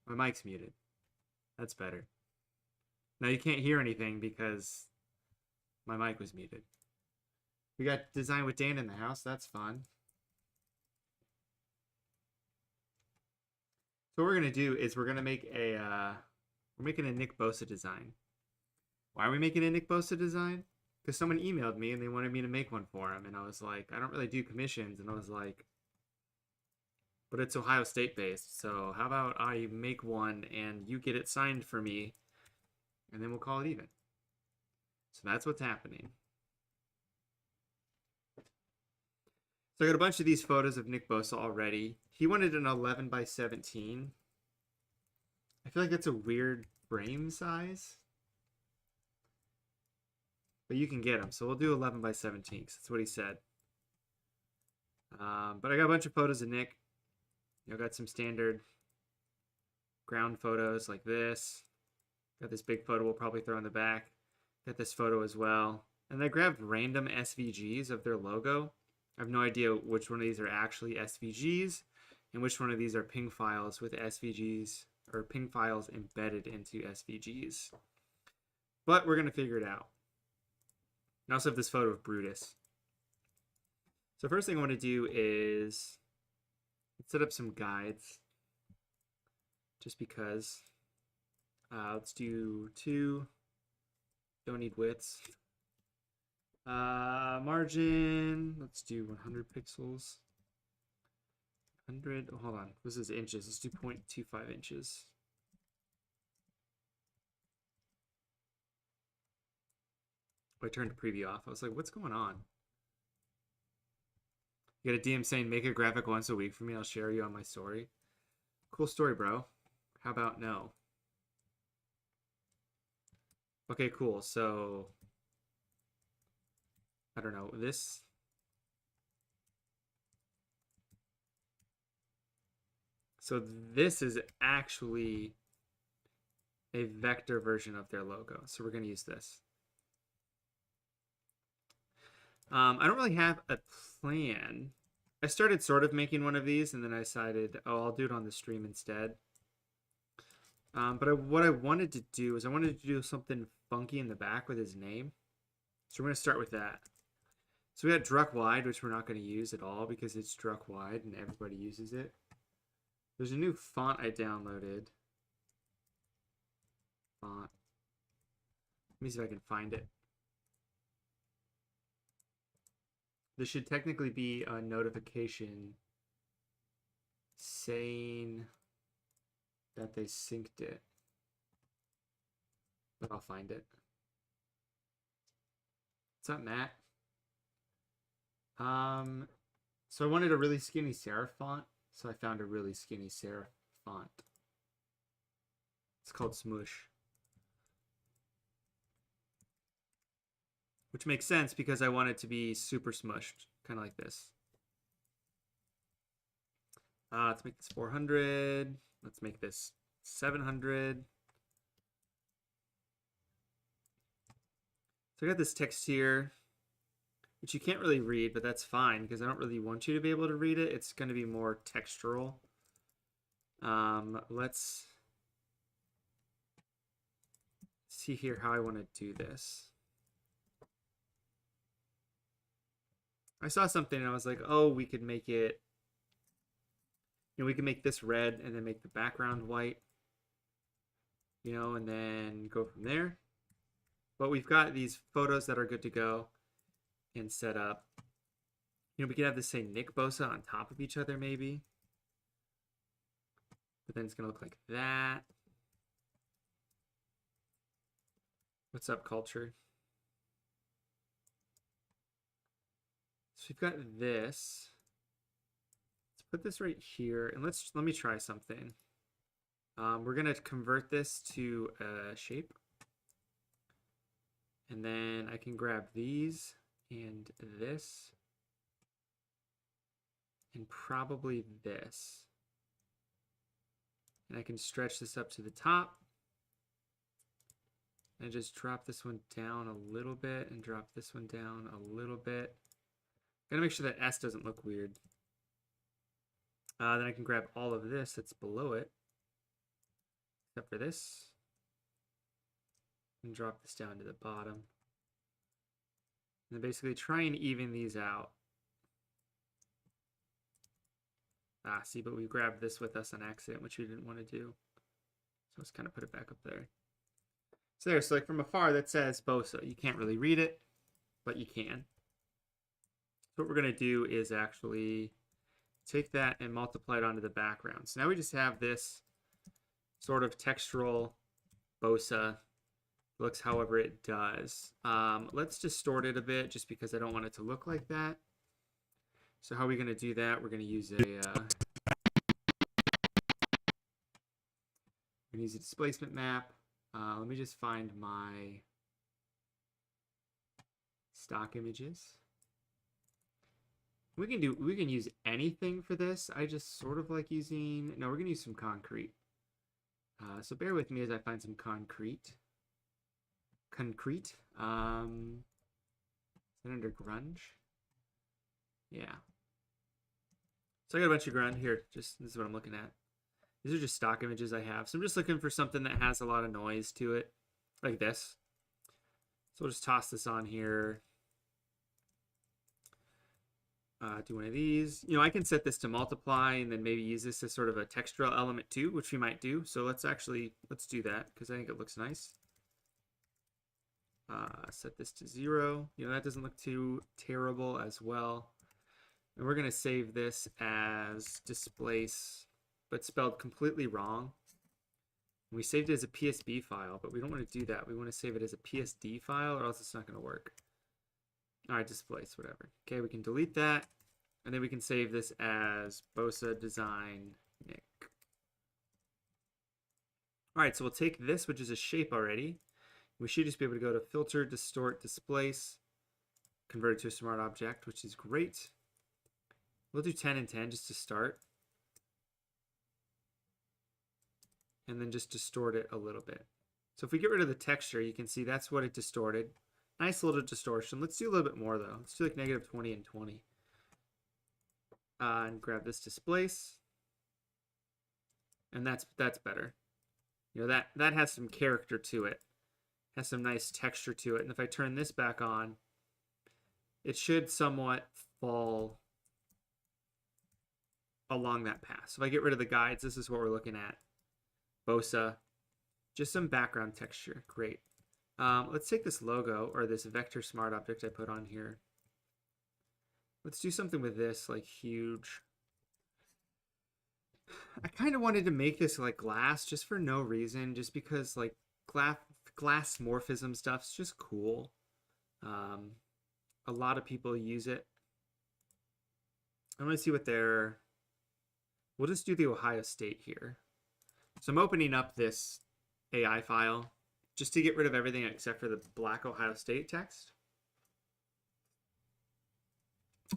My mic's muted. That's better. Now you can't hear anything because my mic was muted. We got Design with Dan in the house. That's fun. So what we're gonna do is we're gonna make we're making a Nick Bosa design. Why are we making a Nick Bosa design? Because someone emailed me and they wanted me to make one for him, and I was like, I don't really do commissions, and I was like, but it's Ohio State based, so how about I make one and you get it signed for me, and then we'll call it even. So that's what's happening. So I got a bunch of these photos of Nick Bosa already. He wanted an 11 by 17. I feel like that's a weird frame size. But you can get them. So we'll do 11 by 17 because that's what he said. But I got a bunch of photos of Nick. I got some standard ground photos like this. Got this big photo we'll probably throw in the back. Got this photo as well. And I grabbed random SVGs of their logo. I have no idea which one of these are actually SVGs and which one of these are ping files with SVGs or ping files embedded into SVGs. But we're going to figure it out. I also have this photo of Brutus. So first thing I want to do is set up some guides. Just because. Let's do 2. Don't need widths. Margin, let's do 100 pixels. 100, oh, hold on, this is inches. Let's do 0.25 inches. I turned preview off. I was like, what's going on? You got a DM saying, make a graphic once a week for me. I'll share you on my story. Cool story, bro. How about no? Okay, cool. So, I don't know. This. So this is actually a vector version of their logo. So we're going to use this. I don't really have a plan. I started sort of making one of these, and then I decided, oh, I'll do it on the stream instead. But what I wanted to do is I wanted to do something funky in the back with his name. So we're going to start with that. So we got Druck Wide, which we're not going to use at all because it's Druck Wide and everybody uses it. There's a new font I downloaded. Font. Let me see if I can find it. This should technically be a notification saying that they synced it. But I'll find it. What's up, Matt? So I wanted a really skinny serif font, so I found a really skinny serif font. It's called Smush. Which makes sense because I want it to be super smushed, kind of like this. Let's make this 400. Let's make this 700. So I got this text here, which you can't really read, but that's fine because I don't really want you to be able to read it. It's going to be more textural. Let's see here how I want to do this. I saw something and I was like, oh, we could make it, we can make this red and then make the background white, and then go from there. But we've got these photos that are good to go and set up. We could have this say Nick Bosa on top of each other maybe. But then it's going to look like that. What's up, culture? So we've got this. Let's put this right here, and let me try something. We're gonna convert this to a shape, and then I can grab these and this, and probably this, and I can stretch this up to the top, and just drop this one down a little bit, and drop this one down a little bit. Gotta make sure that S doesn't look weird. Then I can grab all of this that's below it. except for this. And drop this down to the bottom. And then basically try and even these out. Ah, see, but we grabbed this with us on accident, which we didn't want to do. So let's kind of put it back up there. So there, so like from afar, that says Bosa. You can't really read it, but you can. So what we're going to do is actually take that and multiply it onto the background. So now we just have this sort of textural Bosa. Looks however it does. Let's distort it a bit just because I don't want it to look like that. So how are we going to do that? We're going to use a displacement map. Let me just find my stock images. We can use anything for this. I just sort of like using, no, we're going to use some concrete. So bear with me as I find some concrete. Concrete. Is that under grunge? Yeah. So I got a bunch of grunge here. Just this is what I'm looking at. These are just stock images I have. So I'm just looking for something that has a lot of noise to it, like this. So we'll just toss this on here. Do one of these. You know, I can set this to multiply and then maybe use this as sort of a textural element too, which we might do. So let's do that because I think it looks nice. Set this to 0. You know, that doesn't look too terrible as well. And we're going to save this as displace, but spelled completely wrong. We saved it as a PSB file, but we don't want to do that. We want to save it as a PSD file or else it's not going to work. All right, displace, whatever. Okay, we can delete that. And then we can save this as Bosa Design Nick. All right, so we'll take this, which is a shape already. We should just be able to go to Filter, Distort, Displace, convert it to a smart object, which is great. We'll do 10 and 10 just to start. And then just distort it a little bit. So if we get rid of the texture, you can see that's what it distorted. Nice little distortion. Let's do a little bit more though. Let's do like negative 20 and 20. And grab this displace. And that's better. You know, that has some character to it. Has some nice texture to it. And if I turn this back on, it should somewhat fall along that path. So if I get rid of the guides, this is what we're looking at. Bosa. Just some background texture. Great. Let's take this logo or this vector smart object I put on here. Let's do something with this, like huge. I kind of wanted to make this like glass just for no reason, just because like glass morphism stuff's just cool. A lot of people use it. I want to see what they're. We'll just do the Ohio State here. So I'm opening up this AI file just to get rid of everything except for the black Ohio State text.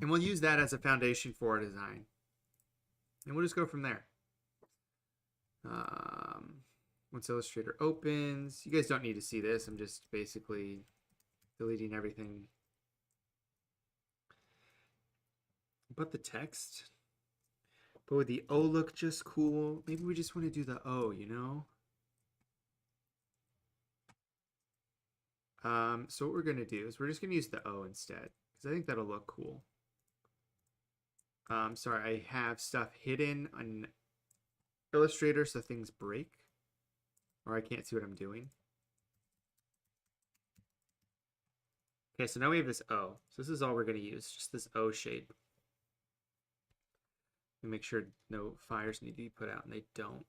And we'll use that as a foundation for our design. And we'll just go from there. Once Illustrator opens, you guys don't need to see this. I'm just basically deleting everything but the text. But would the O look just cool? Maybe we just want to do the O, you know? So what we're going to do is we're just going to use the O instead, because I think that'll look cool. Sorry, I have stuff hidden on Illustrator so things break, or I can't see what I'm doing. Okay, so now we have this O. So this is all we're going to use, just this O shape. And make sure no fires need to be put out, and they don't.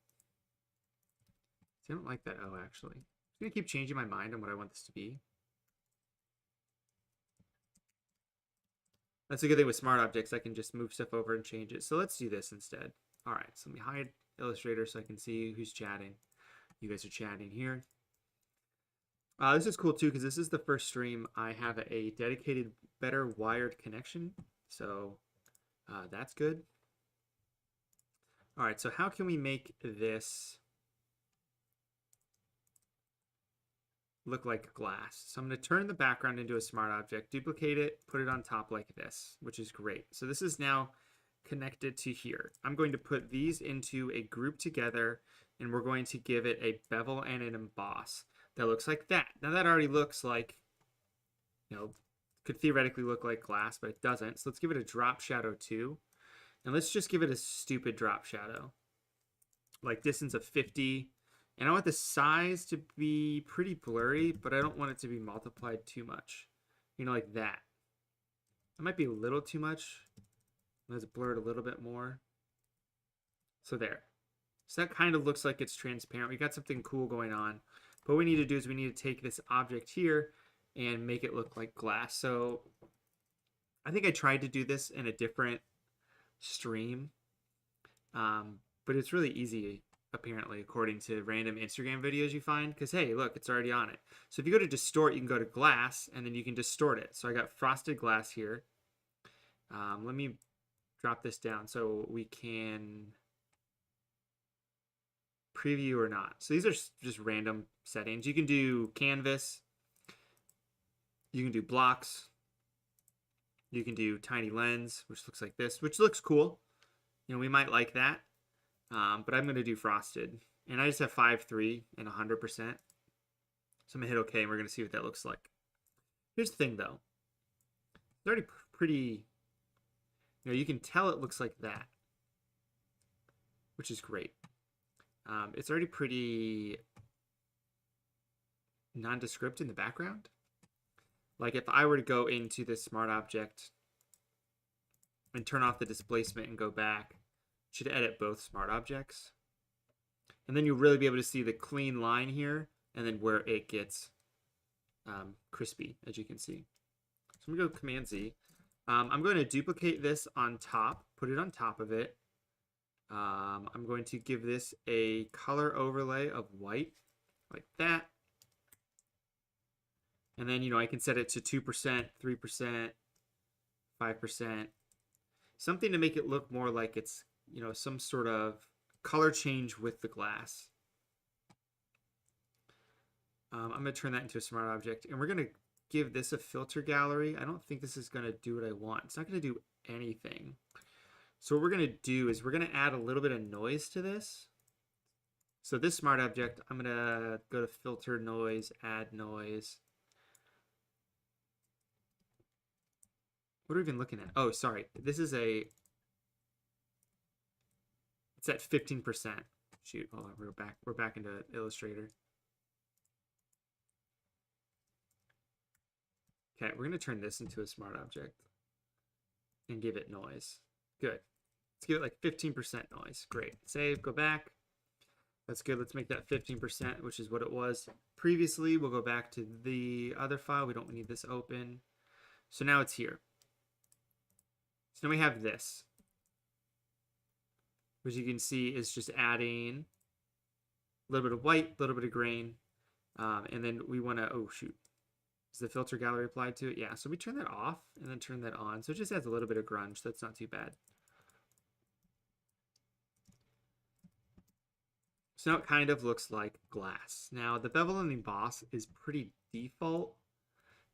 See, I don't like that O, actually. I'm going to keep changing my mind on what I want this to be. That's a good thing with smart objects. I can just move stuff over and change it. So let's do this instead. All right, so let me hide Illustrator so I can see who's chatting. You guys are chatting here. This is cool too, because this is the first stream I have a dedicated, better wired connection. So that's good. All right, so how can we make this look like glass? So I'm going to turn the background into a smart object, duplicate it, put it on top like this, which is great. So this is now connected to here. I'm going to put these into a group together and we're going to give it a bevel and an emboss that looks like that. Now that already looks like, could theoretically look like glass, but it doesn't. So let's give it a drop shadow too. And let's just give it a stupid drop shadow. Like distance of 50. And I want the size to be pretty blurry, but I don't want it to be multiplied too much. Like that. That might be a little too much. Let's blur it a little bit more. So there. So that kind of looks like it's transparent. We got something cool going on. But what we need to do is we need to take this object here and make it look like glass. So I think I tried to do this in a different stream. But it's really easy, apparently, according to random Instagram videos you find. Because, hey, look, it's already on it. So if you go to distort, you can go to glass, and then you can distort it. So I got frosted glass here. Let me drop this down so we can preview or not. So these are just random settings. You can do canvas. You can do blocks. You can do tiny lens, which looks like this, which looks cool. We might like that. But I'm going to do frosted. And I just have 5.3 and 100%. So I'm going to hit OK, and we're going to see what that looks like. Here's the thing, though. It's already pretty... you can tell it looks like that, which is great. It's already pretty nondescript in the background. Like if I were to go into this smart object and turn off the displacement and go back, it should edit both smart objects. And then you'll really be able to see the clean line here and then where it gets crispy, as you can see. So I'm going to go Command Z. I'm going to duplicate this on top, put it on top of it. I'm going to give this a color overlay of white, like that. And then, I can set it to 2%, 3%, 5%. Something to make it look more like it's, some sort of color change with the glass. I'm going to turn that into a smart object. And we're going to give this a filter gallery. I don't think this is going to do what I want. It's not going to do anything. So what we're going to do is we're going to add a little bit of noise to this. So this smart object, I'm going to go to filter noise, add noise. What are we even looking at? Oh, sorry. This is it's at 15%. Shoot, hold on, we're back into Illustrator. Okay, we're gonna turn this into a smart object and give it noise. Good. Let's give it like 15% noise. Great. Save, go back. That's good. Let's make that 15%, which is what it was previously. We'll go back to the other file. We don't need this open. So now it's here. So now we have this, which you can see is just adding a little bit of white, a little bit of grain, and then we want to, oh shoot, is the filter gallery applied to it? Yeah, so we turn that off and then turn that on. So it just adds a little bit of grunge. That's not too bad. So now it kind of looks like glass. Now the bevel and the emboss is pretty default,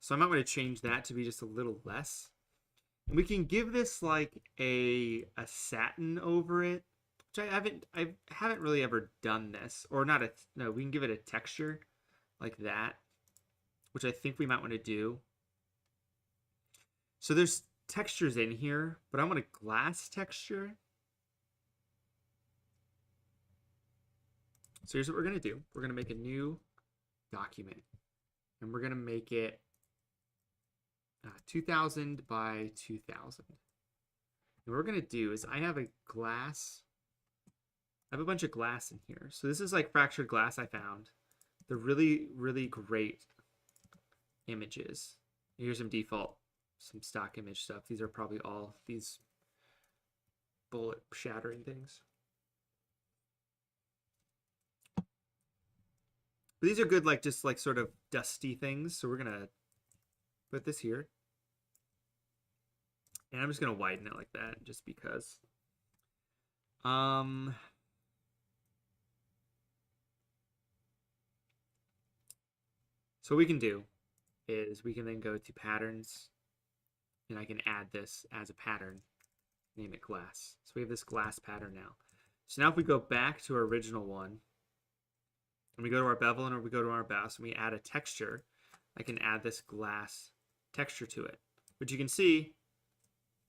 so I might want to change that to be just a little less. We can give this like a satin over it, which I haven't really ever done this, or not no, we can give it a texture like that, which I think we might want to do. So there's textures in here, but I want a glass texture. So here's what we're going to do. We're going to make a new document, and we're going to make it 2000 by 2000. And what we're going to do is I have a bunch of glass in here. So this is like fractured glass I found. They're really, really great images. Here's some stock image stuff. These are probably all these bullet shattering things. But these are good, like just like sort of dusty things. So we're going to put this here. And I'm just going to widen it like that just because. So what we can do is we can then go to patterns, and I can add this as a pattern, name it glass. So we have this glass pattern now. So now if we go back to our original one, and we go to our bevel and we go to our boss and we add a texture, I can add this glass texture to it, which you can see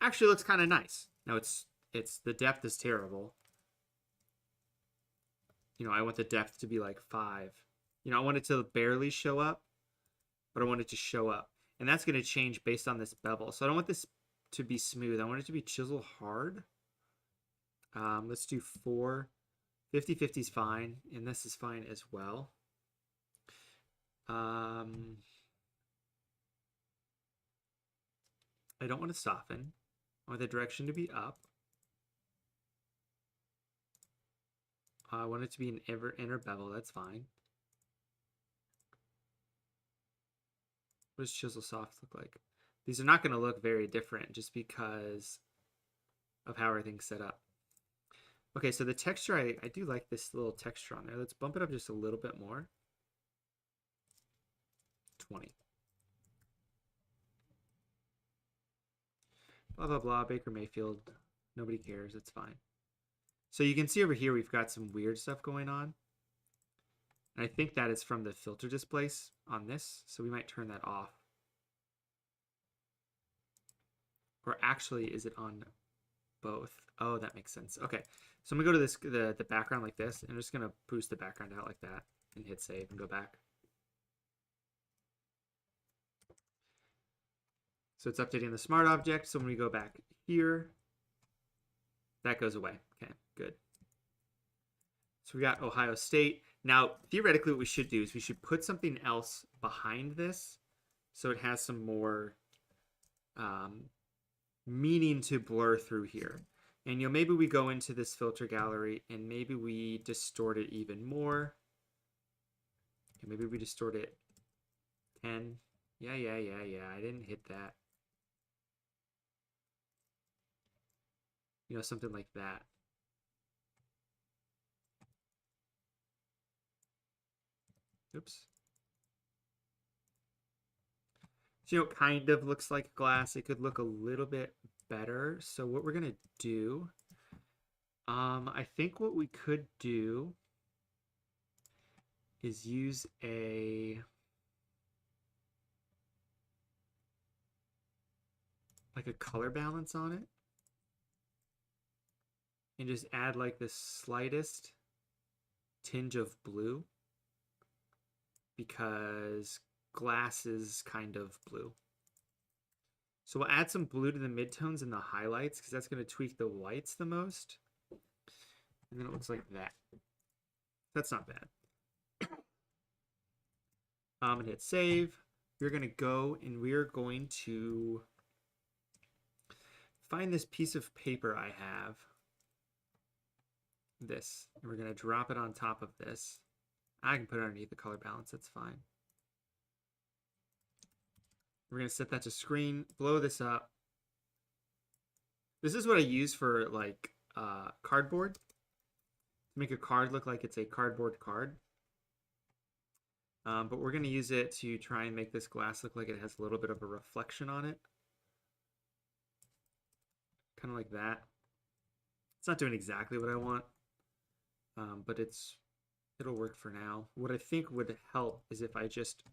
actually looks kind of nice. Now it's the depth is terrible. You know, I want the depth to be like 5. You know, I want it to barely show up, but I want it to show up. And that's going to change based on this bevel. So I don't want this to be smooth. I want it to be chisel hard. Let's do 4. 50-50 is fine, and this is fine as well. I don't want to soften. I want the direction to be up. I want it to be an inner bevel. That's fine. What does chisel soft look like? These are not going to look very different just because of how everything's set up. Okay, so the texture, I do like this little texture on there. Let's bump it up just a little bit more. 20. Blah, blah, blah. Baker Mayfield. Nobody cares. It's fine. So you can see over here we've got some weird stuff going on. And I think that is from the filter displace on this. So we might turn that off. Or actually, is it on both? Oh, that makes sense. Okay. So I'm going to go to the background like this. And I'm just going to boost the background out like that. And hit save and go back. So it's updating the smart object. So when we go back here, that goes away. Okay, good. So we got Ohio State. Now, theoretically, what we should do is we should put something else behind this so it has some more meaning to blur through here. And, you know, maybe we go into this filter gallery and maybe we distort it even more. And maybe we distort it 10. Yeah. I didn't hit that. You know, something like that. Oops. So, you know, it kind of looks like glass. It could look a little bit better. So what we're going to do, I think what we could do is use like a color balance on it. And just add like the slightest tinge of blue because glass is kind of blue. So we'll add some blue to the midtones and the highlights because that's going to tweak the whites the most. And then it looks like that. That's not bad. And hit save. We're going to go and we're going to find this piece of paper I have. This. And we're going to drop it on top of this. I can put it underneath the color balance. That's fine. We're going to set that to screen. Blow this up. This is what I use for like cardboard. To make a card look like it's a cardboard card. But we're going to use it to try and make this glass look like it has a little bit of a reflection on it. Kind of like that. It's not doing exactly what I want. But it'll work for now. What I think would help is if I just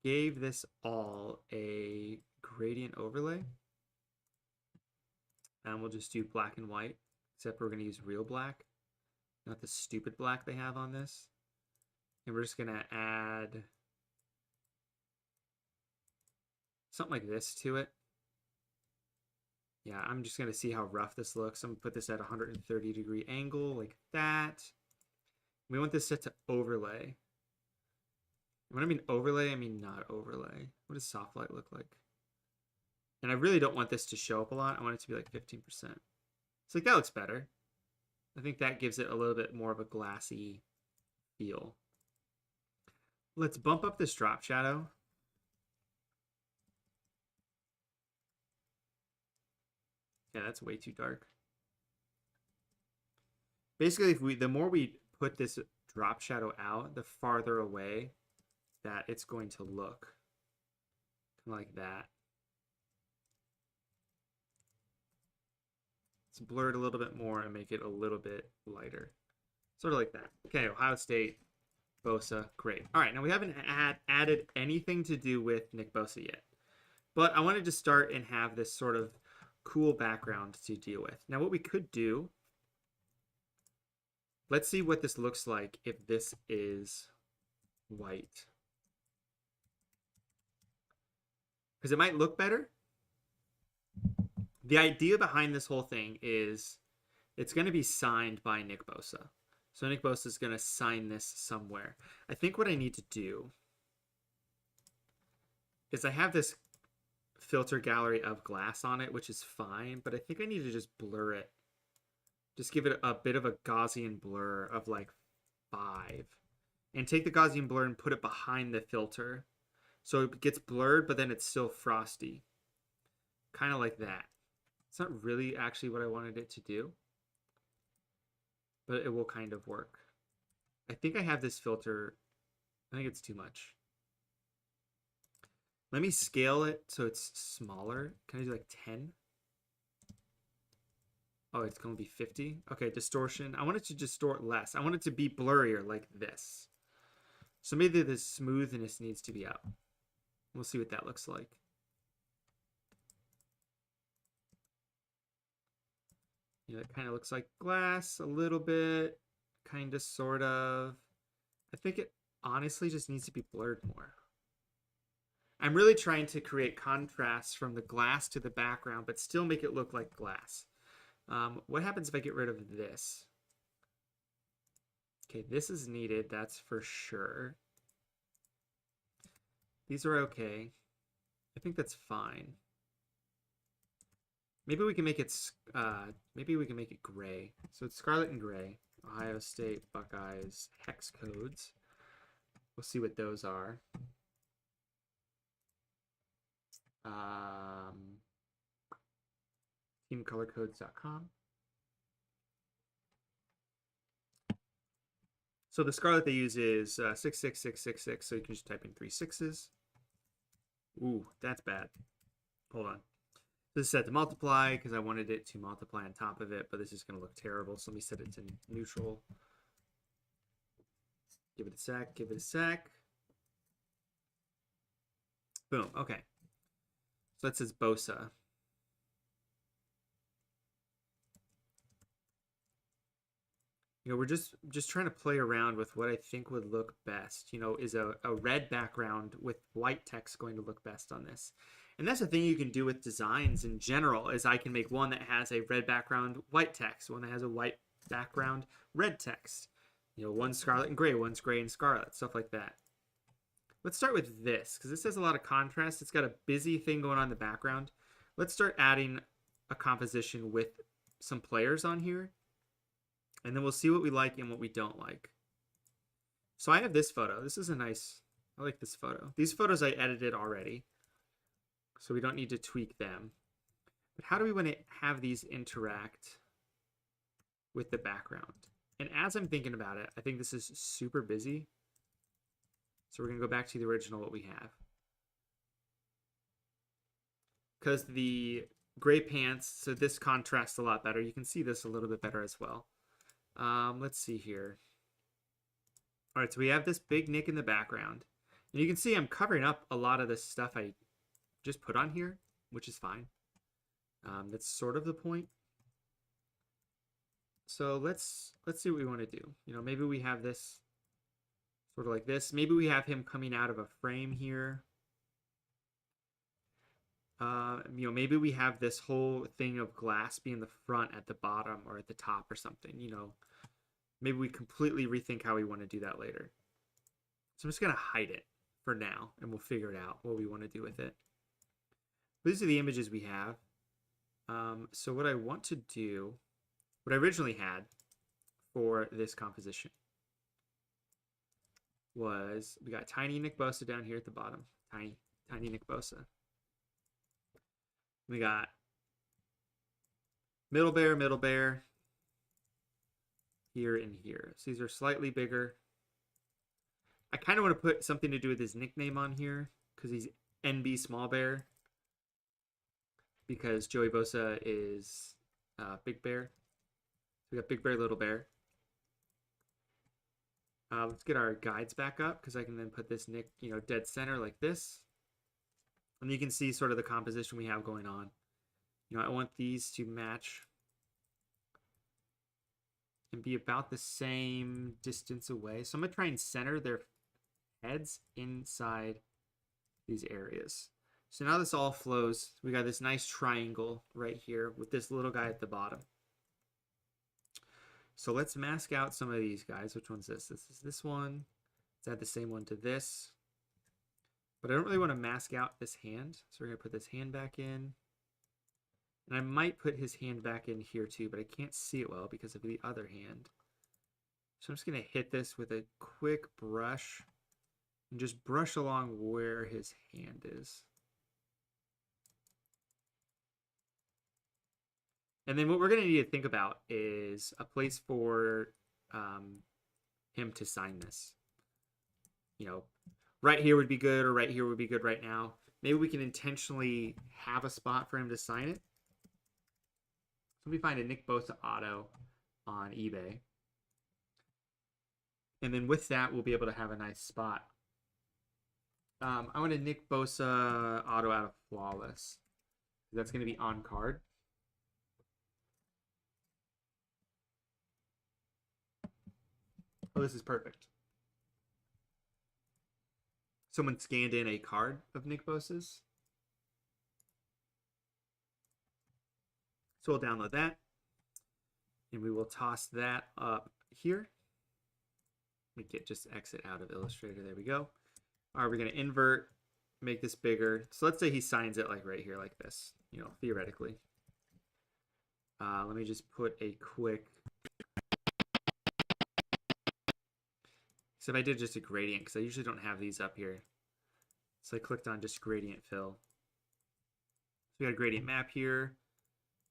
gave this all a gradient overlay. And we'll just do black and white, except we're going to use real black, not the stupid black they have on this. And we're just going to add something like this to it. Yeah, I'm just going to see how rough this looks. I'm going to put this at a 130-degree angle like that. We want this set to overlay. When I mean overlay, I mean not overlay. What does soft light look like? And I really don't want this to show up a lot. I want it to be like 15%. So like that looks better. I think that gives it a little bit more of a glassy feel. Let's bump up this drop shadow. Yeah, that's way too dark. Basically, if the more we put this drop shadow out, the farther away that it's going to look. Kind of like that. Let's blur it a little bit more and make it a little bit lighter. Sort of like that. Okay, Ohio State. Bosa. Great. All right, now we haven't added anything to do with Nick Bosa yet. But I wanted to start and have this sort of cool background to deal with. Now what we could do, let's see what this looks like if this is white. Because it might look better. The idea behind this whole thing is it's going to be signed by Nick Bosa. So Nick Bosa is going to sign this somewhere. I think what I need to do is I have this filter gallery of glass on it, which is fine, but I think I need to just blur it. Just give it a bit of a Gaussian blur of like 5. And take the Gaussian blur and put it behind the filter. So it gets blurred, but then it's still frosty. Kind of like that. It's not really actually what I wanted it to do, but it will kind of work. I think I have this filter. I think it's too much. Let me scale it so it's smaller. Can I do like 10? Oh, it's going to be 50. Okay, distortion. I want it to distort less. I want it to be blurrier like this. So maybe the smoothness needs to be up. We'll see what that looks like. You know, it kind of looks like glass a little bit. Kind of, sort of. I think it honestly just needs to be blurred more. I'm really trying to create contrast from the glass to the background, but still make it look like glass. What happens if I get rid of this? Okay, this is needed, that's for sure. These are okay. I think that's fine. Maybe we can make it gray. So it's scarlet and gray. Ohio State Buckeyes hex codes. We'll see what those are. Teamcolorcodes.com. So the scarlet they use is 66666, so you can just type in 3 6s. Ooh, that's bad. Hold on. This is set to multiply because I wanted it to multiply on top of it, but this is going to look terrible. So let me set it to neutral. Give it a sec. Give it a sec. Boom. Okay. So that says Bosa. You know, we're just trying to play around with what I think would look best. You know, is a red background with white text going to look best on this? And that's the thing you can do with designs in general, is I can make one that has a red background, white text, one that has a white background, red text. You know, one's scarlet and gray, one's gray and scarlet, stuff like that. Let's start with this, because this has a lot of contrast. It's got a busy thing going on in the background. Let's start adding a composition with some players on here. And then we'll see what we like and what we don't like. So I have this photo. This is a nice, I like this photo. These photos I edited already, so we don't need to tweak them. But how do we want to have these interact with the background? And as I'm thinking about it, I think this is super busy. So we're going to go back to the original, what we have. Because the gray pants, so this contrasts a lot better. You can see this a little bit better as well. Let's see here. All right, so we have this big Nick in the background. And you can see I'm covering up a lot of the stuff I just put on here, which is fine. That's sort of the point. So let's see what we want to do. You know, maybe we have this sort of like this. Maybe we have him coming out of a frame here. You know, maybe we have this whole thing of glass being the front at the bottom or at the top or something, you know. Maybe we completely rethink how we want to do that later. So I'm just going to hide it for now, and we'll figure it out what we want to do with it. These are the images we have. So what I want to do, what I originally had for this composition was, we got tiny Nick Bosa down here at the bottom. Tiny Nick Bosa. We got middle bear here and here. So these are slightly bigger. I kind of want to put something to do with his nickname on here because he's NB Small Bear, because Joey Bosa is Big Bear. So we got Big Bear, Little Bear. Let's get our guides back up because I can then put this Nick, dead center like this. And you can see sort of the composition we have going on. I want these to match and be about the same distance away. So I'm going to try and center their heads inside these areas. So now this all flows. We got this nice triangle right here with this little guy at the bottom. So let's mask out some of these guys. Which one's this? This is this one. Let's add the same one to this. But I don't really want to mask out this hand. So we're going to put this hand back in. And I might put his hand back in here too, but I can't see it well because of the other hand. So I'm just going to hit this with a quick brush and just brush along where his hand is. And then what we're going to need to think about is a place for him to sign this. Right here would be good, or right here would be good right now. Maybe we can intentionally have a spot for him to sign it. So let me find a Nick Bosa auto on eBay. And then with that, we'll be able to have a nice spot. I want a Nick Bosa auto out of Flawless. That's going to be on card. Oh, this is perfect. Someone scanned in a card of Nick Bosa's. So we'll download that. And we will toss that up here. We get just exit out of Illustrator. There we go. All right, we're going to invert, make this bigger. So let's say he signs it like right here, like this, theoretically. Let me just put a quick... So if I did just a gradient, because I usually don't have these up here. So I clicked on just gradient fill. So we got a gradient map here.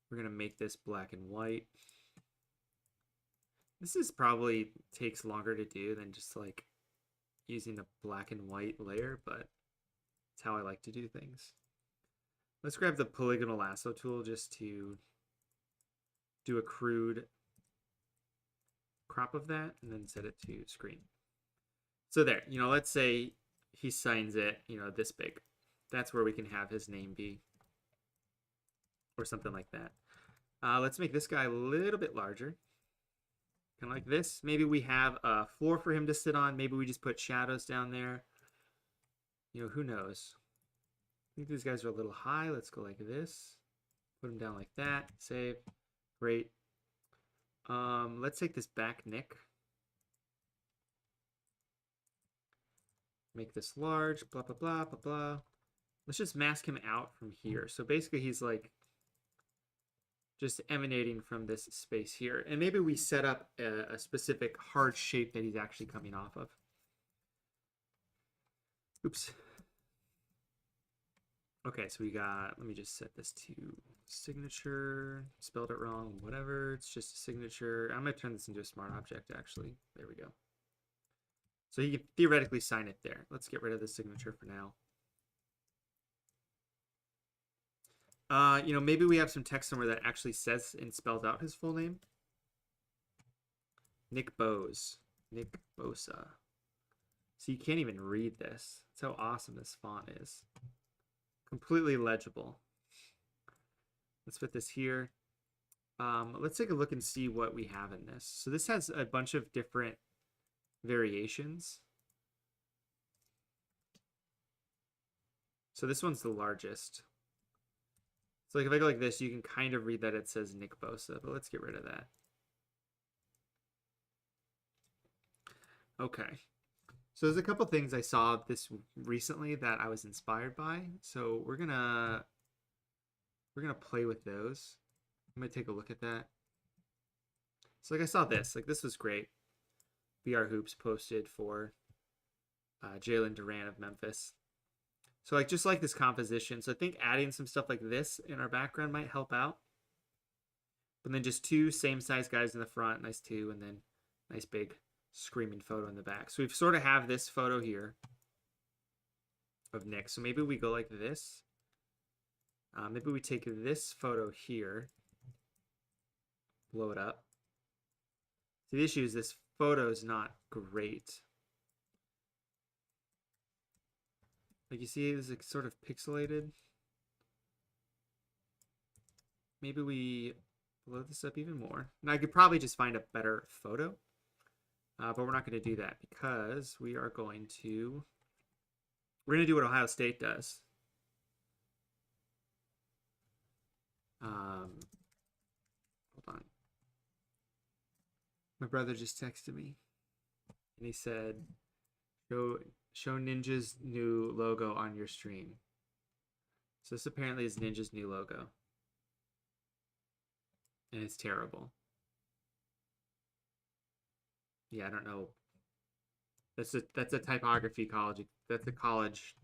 We're going to make this black and white. This is probably takes longer to do than just like using the black and white layer, but it's how I like to do things. Let's grab the polygonal lasso tool just to do a crude crop of that and then set it to screen. So there, let's say he signs it, this big. That's where we can have his name be or something like that. Let's make this guy a little bit larger. Kind of like this. Maybe we have a floor for him to sit on. Maybe we just put shadows down there. Who knows? I think these guys are a little high. Let's go like this. Put them down like that. Save. Great. Let's take this back Nick. Make this large, blah, blah, blah, blah, blah. Let's just mask him out from here. So basically he's like just emanating from this space here. And maybe we set up a specific hard shape that he's actually coming off of. Oops. Okay, so we got, let me just set this to signature. Spelled it wrong, whatever. It's just a signature. I'm going to turn this into a smart object, actually. There we go. So he can theoretically sign it there. Let's get rid of the signature for now. Maybe we have some text somewhere that actually says and spells out his full name. Nick Bose. Nick Bosa. So you can't even read this. That's how awesome this font is. Completely legible. Let's put this here. Let's take a look and see what we have in this. So this has a bunch of different variations. So this one's the largest. So like if I go like this, you can kind of read that it says Nick Bosa, but let's get rid of that. Okay. So there's a couple things I saw this recently that I was inspired by. So we're gonna play with those. I'm gonna take a look at that. So like I saw this, like this was great. BR Hoops posted for Jalen Duran of Memphis. So like just like this composition. So I think adding some stuff like this in our background might help out. But then just two same size guys in the front, nice two, and then nice big screaming photo in the back. So we sort of have this photo here of Nick. So maybe we go like this. Maybe we take this photo here, blow it up. So the issue is this photo's not great. Like you see, it's like sort of pixelated. Maybe we blow this up even more. And I could probably just find a better photo. But we're not going to do that because we're going to do what Ohio State does. Hold on. My brother just texted me and he said, show Ninja's new logo on your stream. So this apparently is Ninja's new logo. And it's terrible. Yeah, I don't know. That's a typography college. That's a college.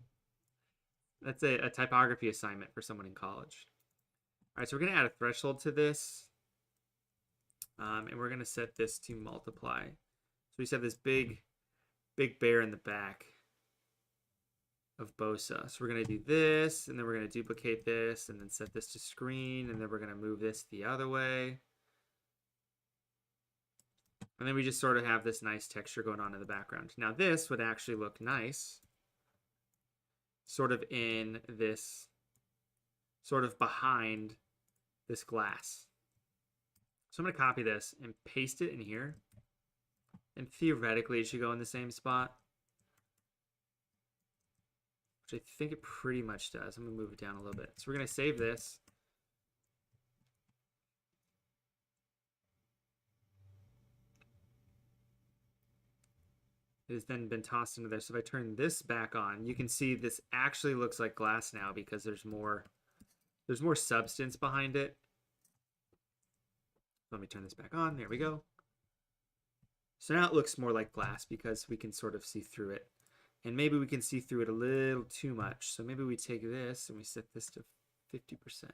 That's a typography assignment for someone in college. All right, so we're gonna add a threshold to this, and we're gonna set this to multiply. So we set this big bear in the back of Bosa. So we're gonna do this, and then we're gonna duplicate this, and then set this to screen, and then we're gonna move this the other way. And then we just sort of have this nice texture going on in the background. Now this would actually look nice sort of in this, sort of behind this glass. So I'm going to copy this and paste it in here. And theoretically it should go in the same spot, which I think it pretty much does. I'm going to move it down a little bit. So we're going to save this. It has then been tossed into there. So if I turn this back on, you can see this actually looks like glass now because there's more substance behind it. Let me turn this back on. There we go. So now it looks more like glass because we can sort of see through it. And maybe we can see through it a little too much. So maybe we take this and we set this to 50%. And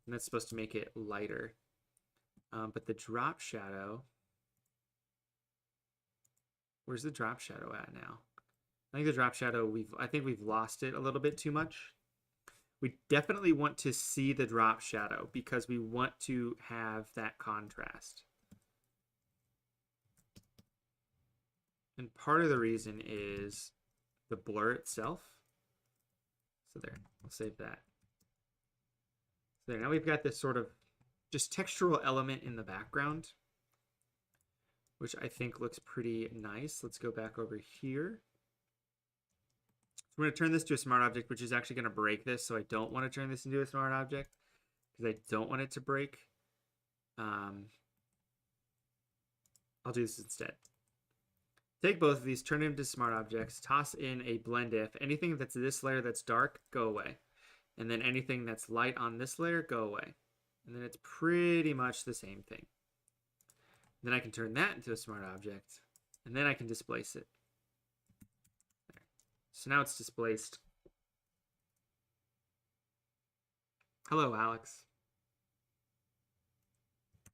that's supposed to make it lighter. But the drop shadow, where's the drop shadow at now? I think the drop shadow, I think we've lost it a little bit too much. We definitely want to see the drop shadow because we want to have that contrast. And part of the reason is the blur itself. So there, I'll save that. So there, now we've got this sort of just textural element in the background, which I think looks pretty nice. Let's go back over here. So we're going to turn this to a smart object, which is actually going to break this. So I don't want to turn this into a smart object because I don't want it to break. I'll do this instead. Take both of these, turn them into smart objects, toss in a blend if. Anything that's this layer that's dark, go away. And then anything that's light on this layer, go away. And then it's pretty much the same thing. Then I can turn that into a smart object, and then I can displace it. There. So now it's displaced. Hello, Alex.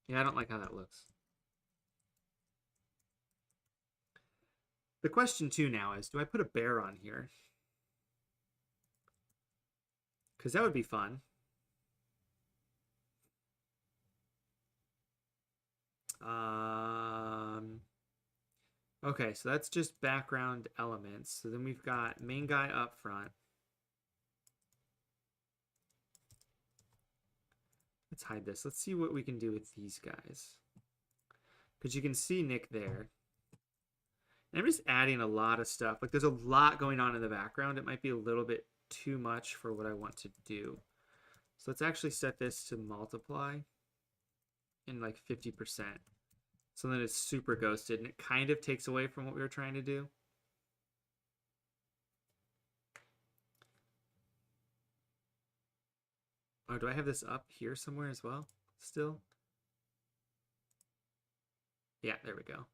Yeah, I don't like how that looks. The question too now is, do I put a bear on here? Because that would be fun. Okay, so that's just background elements. So then we've got main guy up front. Let's hide this. Let's see what we can do with these guys. Because you can see Nick there. And I'm just adding a lot of stuff. Like there's a lot going on in the background. It might be a little bit too much for what I want to do. So let's actually set this to multiply in like 50%. So then it's super ghosted and it kind of takes away from what we were trying to do. Oh, do I have this up here somewhere as well? Still? Yeah, there we go.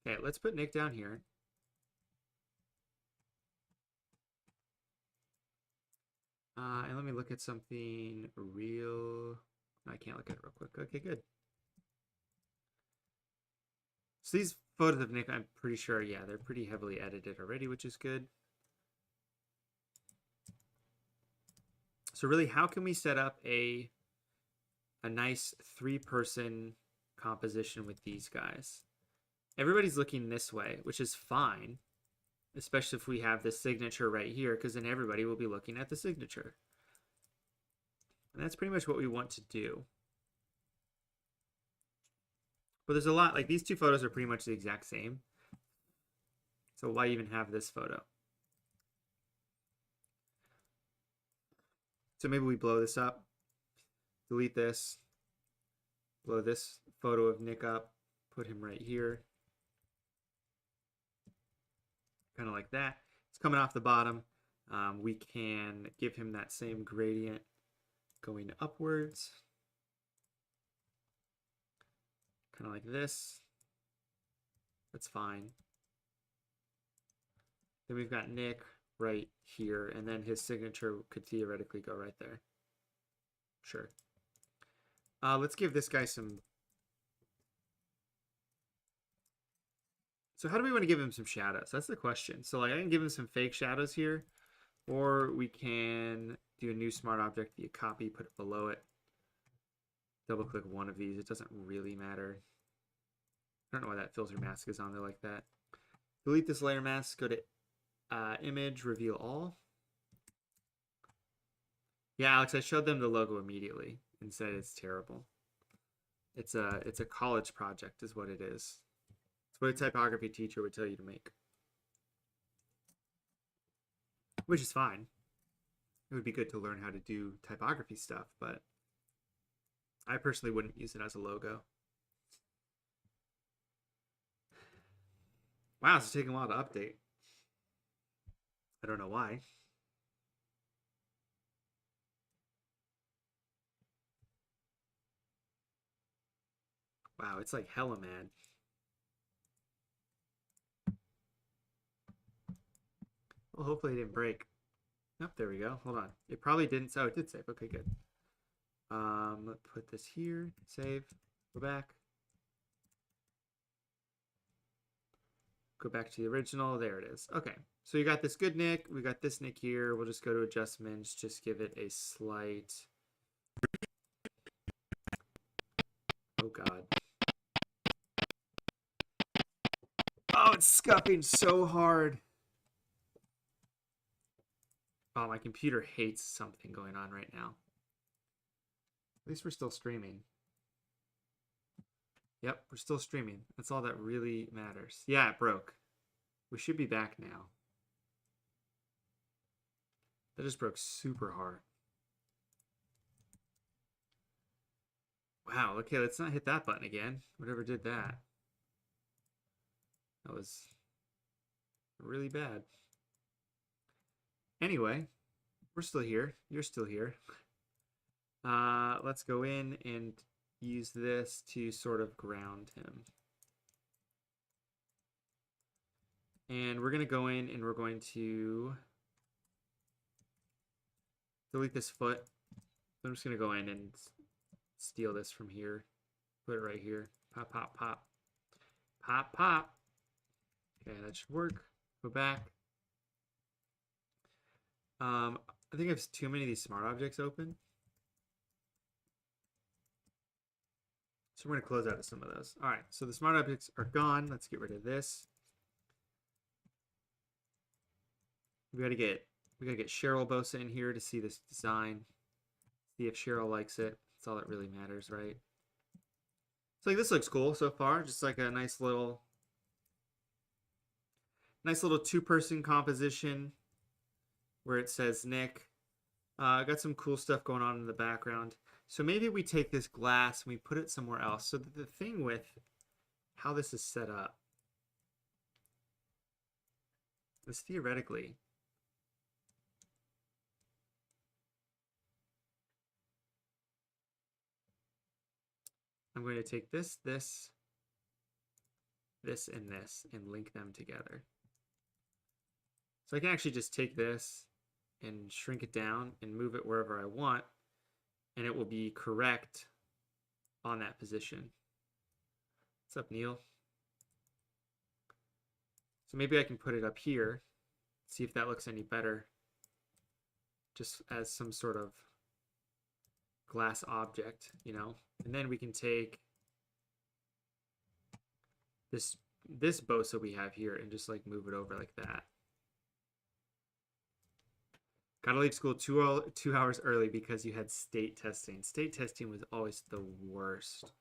Okay, let's put Nick down here. And let me look at something real. No, I can't look at it real quick. Okay, good. So these photos of Nick, I'm pretty sure, yeah, they're pretty heavily edited already, which is good. So really, how can we set up a nice 3-person composition with these guys? Everybody's looking this way, which is fine, especially if we have the signature right here, because then everybody will be looking at the signature. And that's pretty much what we want to do. But there's a lot, like these two photos are pretty much the exact same. So why even have this photo? So maybe we blow this up, delete this, blow this photo of Nick up, put him right here. Kind of like that. It's coming off the bottom. We can give him that same gradient going upwards. Kind of like this. That's fine. Then we've got Nick right here, and then his signature could theoretically go right there. Sure. Let's give this guy some... So how do we want to give him some shadows? That's the question. So like I can give him some fake shadows here, or we can do a new smart object via copy, put it below it. Double click one of these. It doesn't really matter. I don't know why that filter mask is on there like that. Delete this layer mask, go to image, reveal all. Yeah, Alex, I showed them the logo immediately and said it's terrible. It's a college project is what it is. It's what a typography teacher would tell you to make. Which is fine. It would be good to learn how to do typography stuff, but I personally wouldn't use it as a logo. Wow, it's taking a while to update. I don't know why. Wow, it's like hella mad. Well, hopefully it didn't break. Nope, there we go. Hold on. It probably didn't. Oh, it did save. Okay, good. Put this here. Save. Go back. Go back to the original. There it is. Okay. So you got this good Nick. We got this Nick here. We'll just go to adjustments. Just give it a slight... Oh, God. Oh, it's scuffing so hard. Oh, my computer hates something going on right now. At least we're still streaming. Yep, we're still streaming. That's all that really matters. Yeah, it broke. We should be back now. That just broke super hard. Wow, okay, let's not hit that button again. Whatever did that. That was really bad. Anyway, we're still here. You're still here. Let's go in and use this to sort of ground him. And we're going to go in and we're going to delete this foot. I'm just going to go in and steal this from here. Put it right here. Pop, pop, pop. Pop, pop. Okay, that should work. Go back. I think I have too many of these smart objects open. So we're going to close out of some of those. All right, so the smart objects are gone. Let's get rid of this. We gotta get Cheryl Bosa in here to see this design. See if Cheryl likes it. That's all that really matters, right? So like this looks cool so far. Just like a nice little 2-person composition where it says Nick. Got some cool stuff going on in the background. So maybe we take this glass and we put it somewhere else. So the thing with how this is set up is theoretically I'm going to take this, this, and this and link them together. So I can actually just take this and shrink it down and move it wherever I want, and it will be correct on that position. What's up, Neil? So maybe I can put it up here, see if that looks any better. just as some sort of glass object, you know? And then we can take this Bosa we have here and just like move it over like that. Gotta leave school 2 hours early because you had state testing. State testing was always the worst.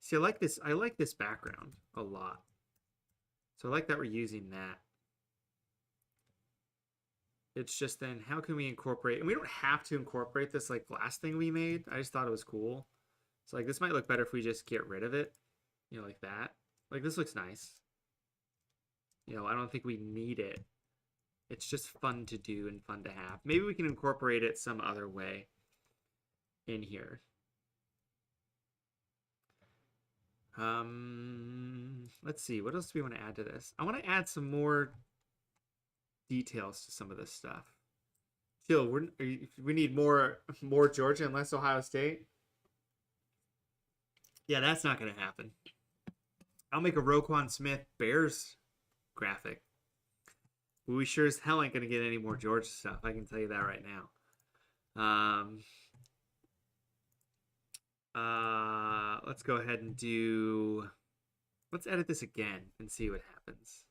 See, I like this background a lot. So I like that we're using that. It's just then how can we incorporate, and we don't have to incorporate this like glass thing we made. I just thought it was cool. So like this might look better if we just get rid of it. You know, like that. Like this looks nice. You know, I don't think we need it. It's just fun to do and fun to have. Maybe we can incorporate it some other way in here. Let's see. What else do we want to add to this? I want to add some more details to some of this stuff. Jill, we need more Georgia and less Ohio State. Yeah, that's not going to happen. I'll make a Roquan Smith Bears graphic. But we sure as hell ain't going to get any more Georgia stuff. I can tell you that right now. Let's go ahead and do... Let's edit this again and see what happens.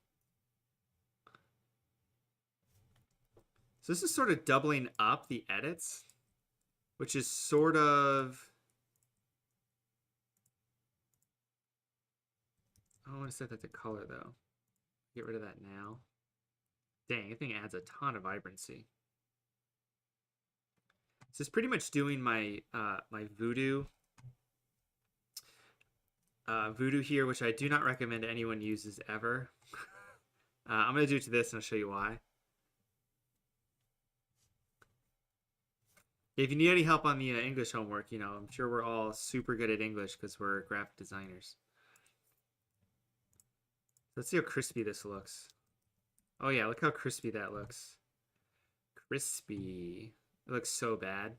So this is sort of doubling up the edits, which is sort of... I want to set that to color, though. Get rid of that now. Dang, I think it adds a ton of vibrancy. So it's pretty much doing my my voodoo here, which I do not recommend anyone uses ever. I'm going to do it to this, and I'll show you why. If you need any help on the English homework, you know, I'm sure we're all super good at English because we're graphic designers. Let's see how crispy this looks. Oh yeah, look how crispy that looks. Crispy. It looks so bad.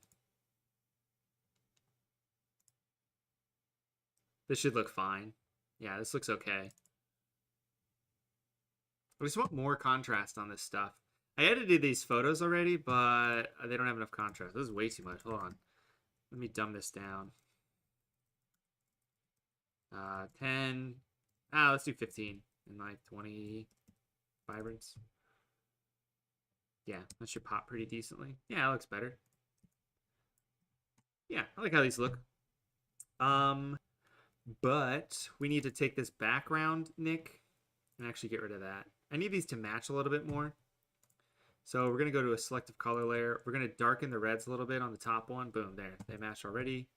This should look fine. Yeah, this looks okay. I just want more contrast on this stuff. I edited these photos already, but they don't have enough contrast. This is way too much. Hold on. Let me dumb this down. 10. Let's do 15. And like 20 vibrance. Yeah, that should pop pretty decently. Yeah, it looks better. Yeah, I like how these look. But we need to take this background, Nick, and actually get rid of that. I need these to match a little bit more. So we're going to go to a selective color layer. We're going to darken the reds a little bit on the top one. Boom, there. They match already.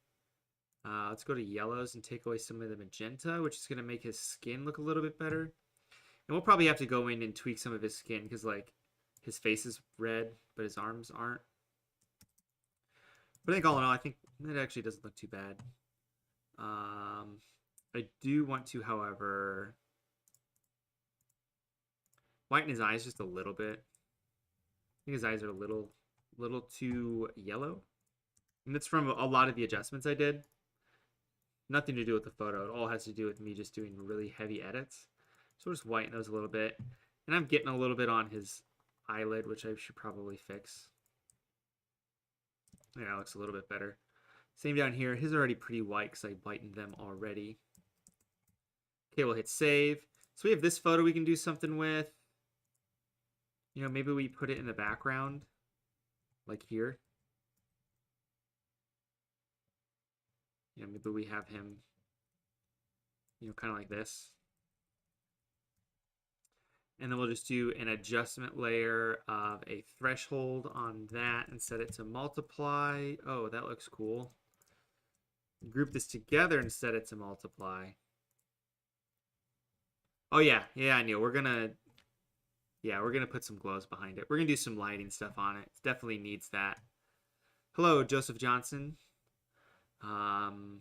Let's go to yellows and take away some of the magenta, which is going to make his skin look a little bit better. And we'll probably have to go in and tweak some of his skin because, like, his face is red, but his arms aren't. But I think all in all, I think that actually doesn't look too bad. I do want to, however, whiten his eyes just a little bit. I think his eyes are a little too yellow. And that's from a lot of the adjustments I did. Nothing to do with the photo. It all has to do with me just doing really heavy edits. So we'll just whiten those a little bit. And I'm getting a little bit on his eyelid, which I should probably fix. Yeah, it looks a little bit better. Same down here. His are already pretty white because I whitened them already. Okay, we'll hit save. So we have this photo we can do something with. You know, maybe we put it in the background, like here. You know, maybe we have him, you know, kind of like this. And then we'll just do an adjustment layer of a threshold on that and set it to multiply. Oh, that looks cool. Group this together and set it to multiply. Oh yeah, I knew. We're gonna put some glows behind it. We're gonna do some lighting stuff on it. It definitely needs that. Hello, Joseph Johnson. So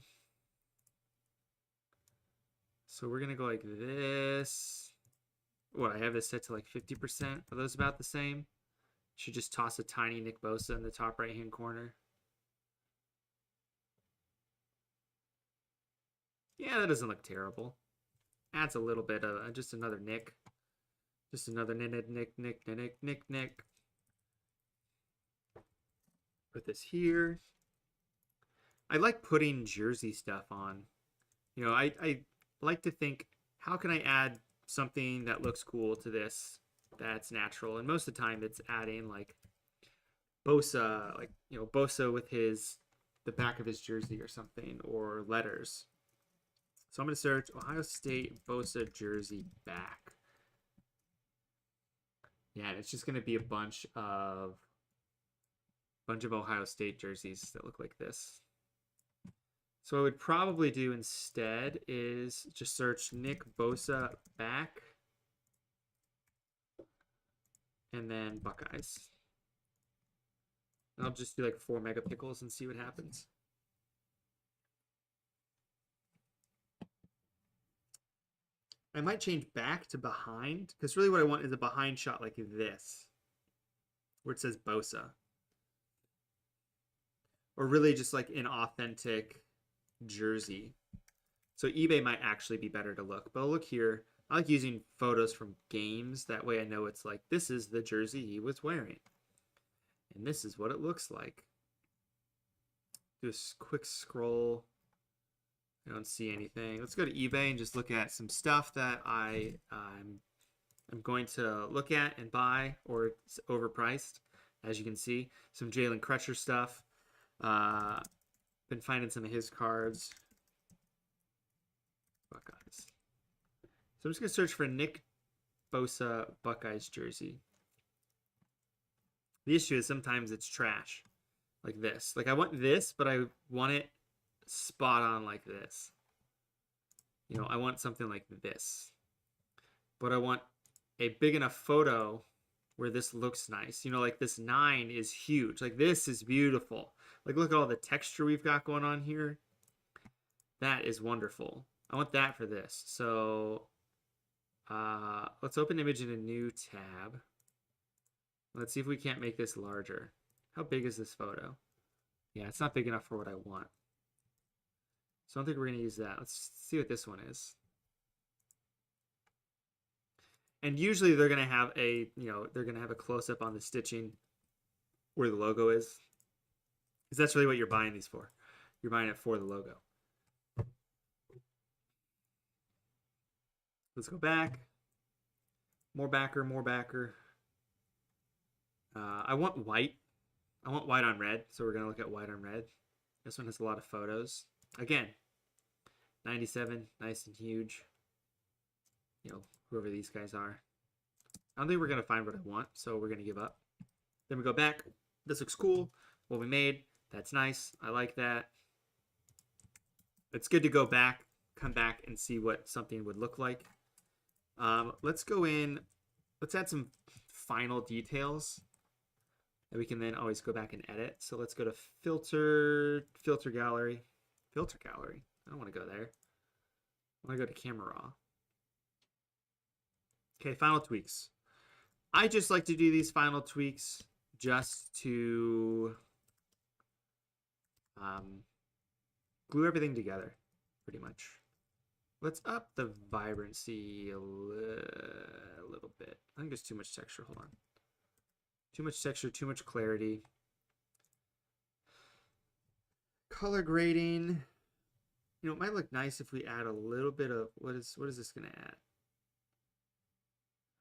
we're gonna go like this. What, I have this set to like 50%. Are those about the same? Should just toss a tiny Nick Bosa in the top right hand corner. Yeah, that doesn't look terrible. Adds a little bit of just another Nick. Just another Nick. Put this here. I like putting jersey stuff on. You know, I like to think, how can I add something that looks cool to this that's natural? And most of the time it's adding like Bosa, like, you know, Bosa with the back of his jersey or something, or letters. So I'm going to search Ohio State Bosa jersey back. Yeah, it's just going to be a bunch of Ohio State jerseys that look like this. So what I would probably do instead is just search Nick Bosa back and then Buckeyes. And I'll just do like 4 megapixels and see what happens. I might change back to behind, because really what I want is a behind shot like this, where it says Bosa. Or really just like an authentic jersey. So eBay might actually be better to look. But I'll look here. I like using photos from games. That way I know it's like, this is the jersey he was wearing. And this is what it looks like. Do a quick scroll. I don't see anything. Let's go to eBay and just look at some stuff that I'm going to look at and buy, or it's overpriced. As you can see, some Jalen Crutcher stuff. Been finding some of his cards. Buckeyes. So I'm just going to search for Nick Bosa Buckeyes jersey. The issue is sometimes it's trash. Like this. Like I want this, but I want it spot on like this. You know, I want something like this. But I want a big enough photo where this looks nice. You know, like this 9 is huge. Like this is beautiful. Like look at all the texture we've got going on here. That is wonderful. I want that for this. So let's open image in a new tab. Let's see if we can't make this larger. How big is this photo? Yeah, it's not big enough for what I want. So I don't think we're going to use that. Let's see what this one is. And usually they're going to have a, you know, they're going to have a close-up on the stitching where the logo is. Because that's really what you're buying these for. You're buying it for the logo. Let's go back. More backer, more backer. I want white. I want white on red, so we're going to look at white on red. This one has a lot of photos. Again, 97, nice and huge. You know, whoever these guys are. I don't think we're going to find what I want, so we're going to give up. Then we go back. This looks cool. What we made, that's nice. I like that. It's good to go back, come back, and see what something would look like. Let's go in. Let's add some final details that we can then always go back and edit. So let's go to filter gallery. Filter gallery. I don't want to go there. I want to go to camera raw. Okay, final tweaks. I just like to do these final tweaks just to glue everything together, pretty much. Let's up the vibrancy a little bit. I think there's too much texture. Hold on. Too much texture, too much clarity. Color grading. You know, it might look nice if we add a little bit of, what is this going to add?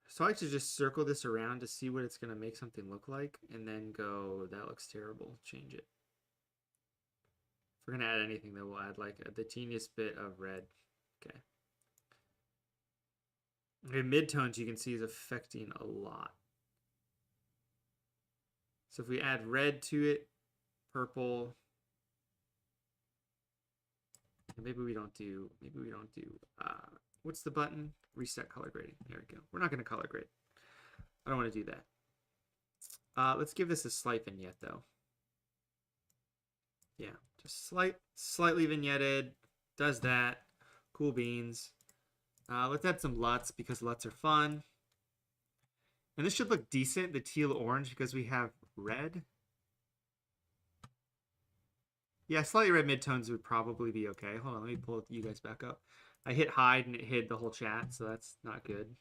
So I like to just circle this around to see what it's going to make something look like, and then go, that looks terrible, change it. If we're going to add anything, then we'll add like the teeniest bit of red. Okay. Okay, midtones you can see is affecting a lot. So if we add red to it, purple, maybe we don't do, what's the button? Reset color grading. There we go. We're not going to color grade. I don't want to do that. Let's give this a slight vignette though. Yeah, just slightly vignetted. Does that. Cool beans. Let's add some Luts because Luts are fun. And this should look decent, the teal orange, because we have red. Yeah, slightly red midtones would probably be okay. Hold on, let me pull you guys back up. I hit hide and it hid the whole chat, so that's not good.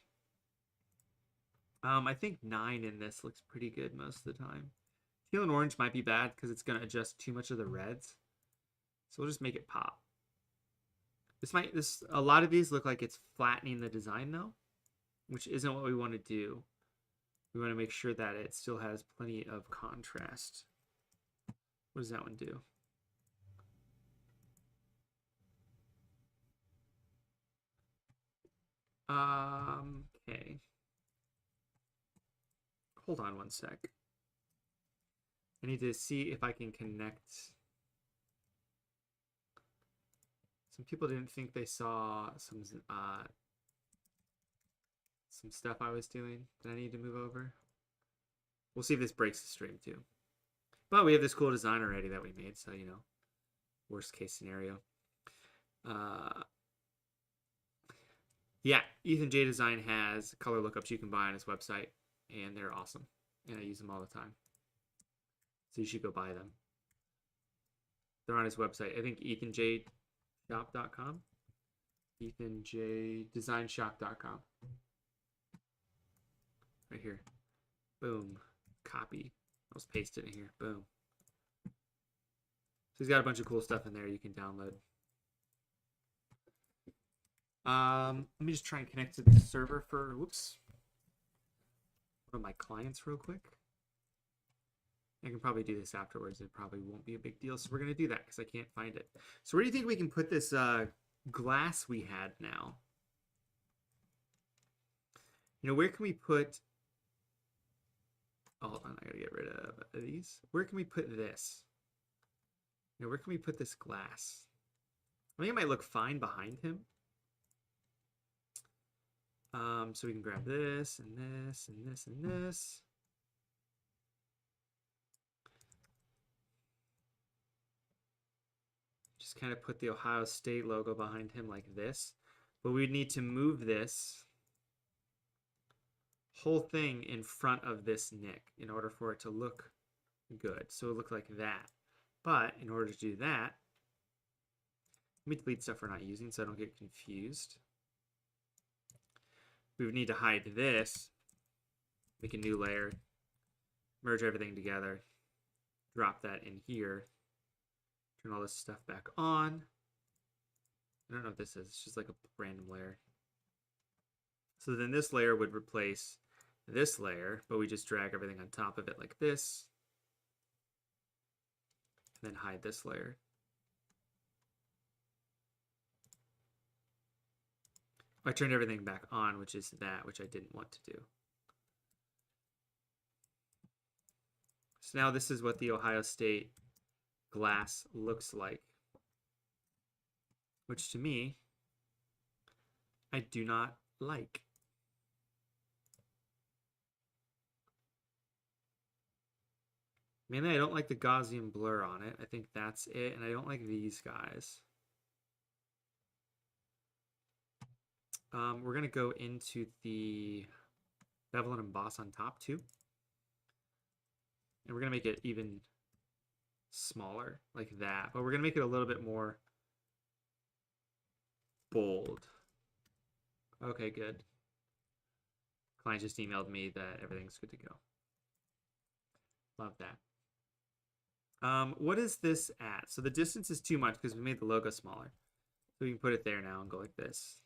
I think 9 in this looks pretty good most of the time. Teal and orange might be bad because it's going to adjust too much of the reds. So we'll just make it pop. A lot of these look like it's flattening the design though, which isn't what we want to do. We want to make sure that it still has plenty of contrast. What does that one do? Okay. Hold on one sec. I need to see if I can connect. Some people didn't think they saw some stuff I was doing that I need to move over. We'll see if this breaks the stream too. But we have this cool design already that we made, so you know, worst case scenario. Yeah, Ethan J Design has color lookups you can buy on his website, and they're awesome. And I use them all the time. So you should go buy them. They're on his website. I think ethanjshop.com. ethanjdesignshop.com. Right here. Boom. Copy. I'll just paste it in here. Boom. So he's got a bunch of cool stuff in there you can download. Let me just try and connect to the server for, whoops, one of my clients real quick. I can probably do this afterwards. It probably won't be a big deal. So we're going to do that because I can't find it. So where do you think we can put this glass we had now? You know, where can we put... Oh, hold on. I got to get rid of these. Where can we put this? You know, where can we put this glass? I think it might look fine behind him. So we can grab this and this and this and this. Just kind of put the Ohio State logo behind him like this. But we'd need to move this whole thing in front of this nick in order for it to look good. So it look like that. But in order to do that, let me delete stuff we're not using so I don't get confused. We would need to hide this, make a new layer, merge everything together, drop that in here, turn all this stuff back on. I don't know what this is. It's just like a random layer. So then this layer would replace this layer, but we just drag everything on top of it like this, and then hide this layer. I turned everything back on, which is that, which I didn't want to do. So now this is what the Ohio State glass looks like, which to me, I do not like. Mainly, I don't like the Gaussian blur on it. I think that's it, and I don't like these guys. We're going to go into the bevel and emboss on top too. And we're going to make it even smaller like that. But we're going to make it a little bit more bold. Okay, good. Client just emailed me that everything's good to go. Love that. What is this at? So the distance is too much because we made the logo smaller. So we can put it there now and go like this.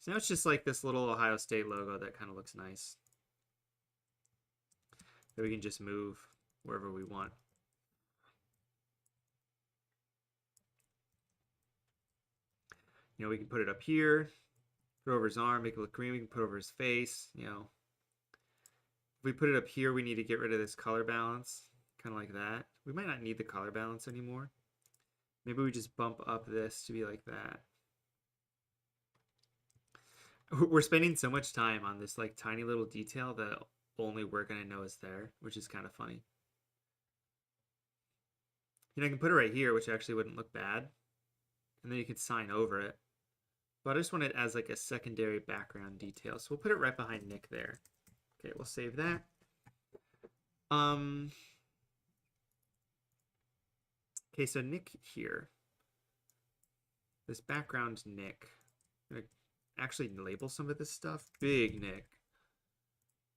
So now it's just like this little Ohio State logo that kind of looks nice. That we can just move wherever we want. You know, we can put it up here, throw over his arm, make it look green. We can put over his face, you know. If we put it up here, we need to get rid of this color balance, kind of like that. We might not need the color balance anymore. Maybe we just bump up this to be like that. We're spending so much time on this like tiny little detail that only we're going to know is there, which is kind of funny. You know, I can put it right here, which actually wouldn't look bad. And then you can sign over it. But I just want it as like a secondary background detail. So we'll put it right behind Nick there. Okay, we'll save that. Okay, so Nick here. This background Nick. I'm going to actually label some of this stuff. Big Nick.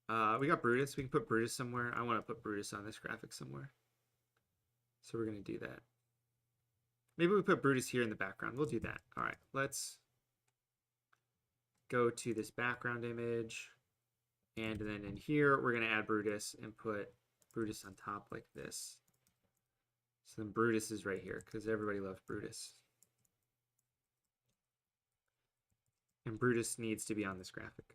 We got Brutus. We can put Brutus somewhere. I want to put Brutus on this graphic somewhere. So we're going to do that. Maybe we put Brutus here in the background. We'll do that. All right, let's go to this background image. And then in here, we're going to add Brutus and put Brutus on top like this. So then Brutus is right here because everybody loves Brutus. And Brutus needs to be on this graphic.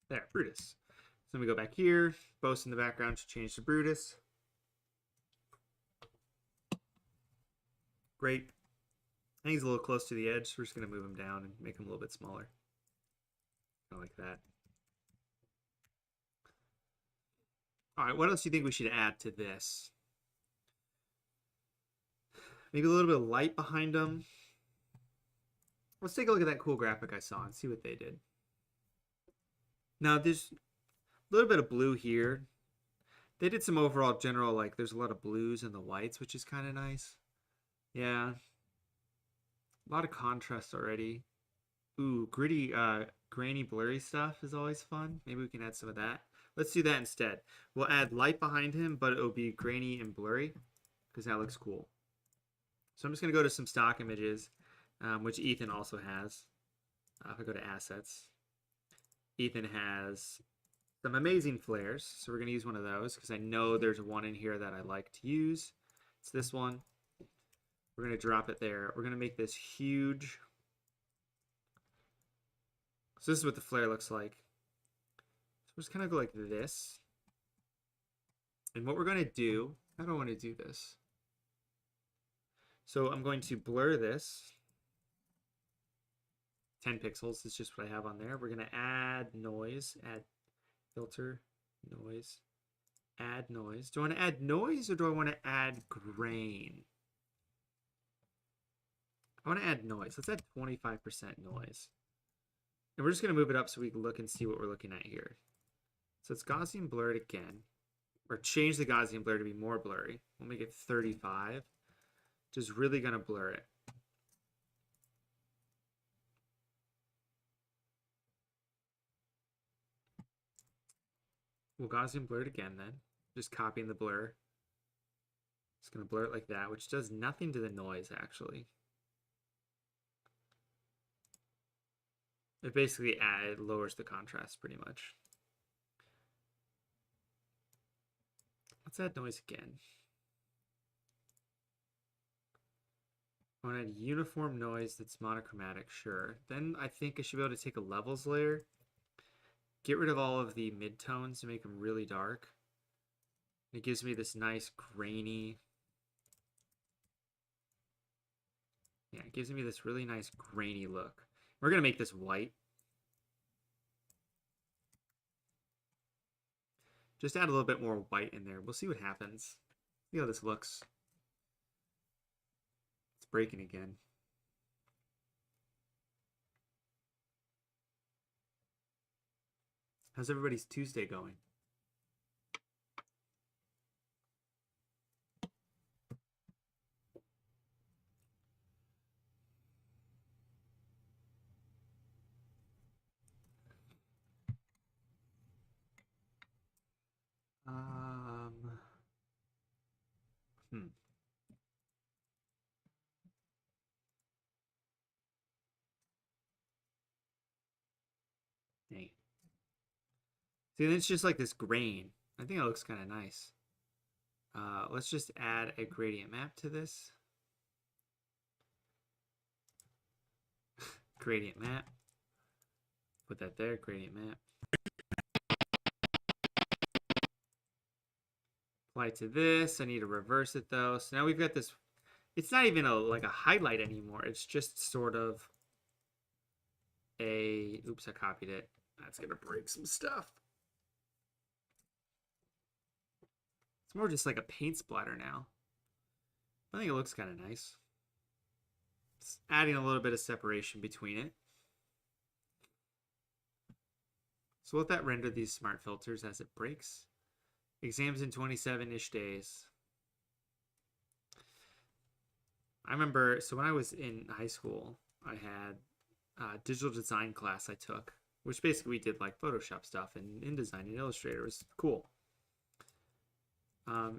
There, Brutus. So then we go back here. Bosa in the background should change to Brutus. Great. I think he's a little close to the edge, so we're just going to move him down and make him a little bit smaller. Kind of like that. All right, what else do you think we should add to this? Maybe a little bit of light behind him. Let's take a look at that cool graphic I saw and see what they did. Now, there's a little bit of blue here. They did some overall general, like, there's a lot of blues and the whites, which is kind of nice. Yeah. A lot of contrast already. Ooh, gritty, grainy, blurry stuff is always fun. Maybe we can add some of that. Let's do that instead. We'll add light behind him, but it'll be grainy and blurry because that looks cool. So I'm just going to go to some stock images, which Ethan also has. If I go to assets, Ethan has some amazing flares. So we're going to use one of those because I know there's one in here that I like to use. It's this one. We're going to drop it there. We're going to make this huge. So this is what the flare looks like. So we're just kind of go like this. And what we're going to do, I don't want to do this. So I'm going to blur this. 10 pixels is just what I have on there. We're going to add noise, add filter, noise, add noise. Do I want to add noise or do I want to add grain? I want to add noise. Let's add 25% noise. And we're just going to move it up so we can look and see what we're looking at here. So it's Gaussian blurred again. Or change the Gaussian blur to be more blurry. We'll make it 35. Just really going to blur it. We'll Gaussian blur it again then. Just copying the blur. Just going to blur it like that, which does nothing to the noise actually. It basically lowers the contrast pretty much. Let's add noise again. I want to add uniform noise that's monochromatic, sure. Then I think I should be able to take a levels layer, get rid of all of the midtones to make them really dark. It gives me this nice grainy, yeah, it gives me this really nice grainy look. We're going to make this white. Just add a little bit more white in there. We'll see what happens. See how this looks. It's breaking again. How's everybody's Tuesday going? Dang. See, it's just like this grain. I think it looks kind of nice. Let's just add a gradient map to this. Gradient map. Put that there, gradient map. Apply to this. I need to reverse it though. So now we've got this. It's not even like a highlight anymore. It's just sort of a. Oops, I copied it. That's gonna break some stuff. It's more just like a paint splatter now. I think it looks kind of nice. It's adding a little bit of separation between it. So let that render these smart filters as it breaks. Exams in 27-ish days. I remember, so when I was in high school, I had a digital design class I took. which basically we did like Photoshop stuff and InDesign and Illustrator. It was cool.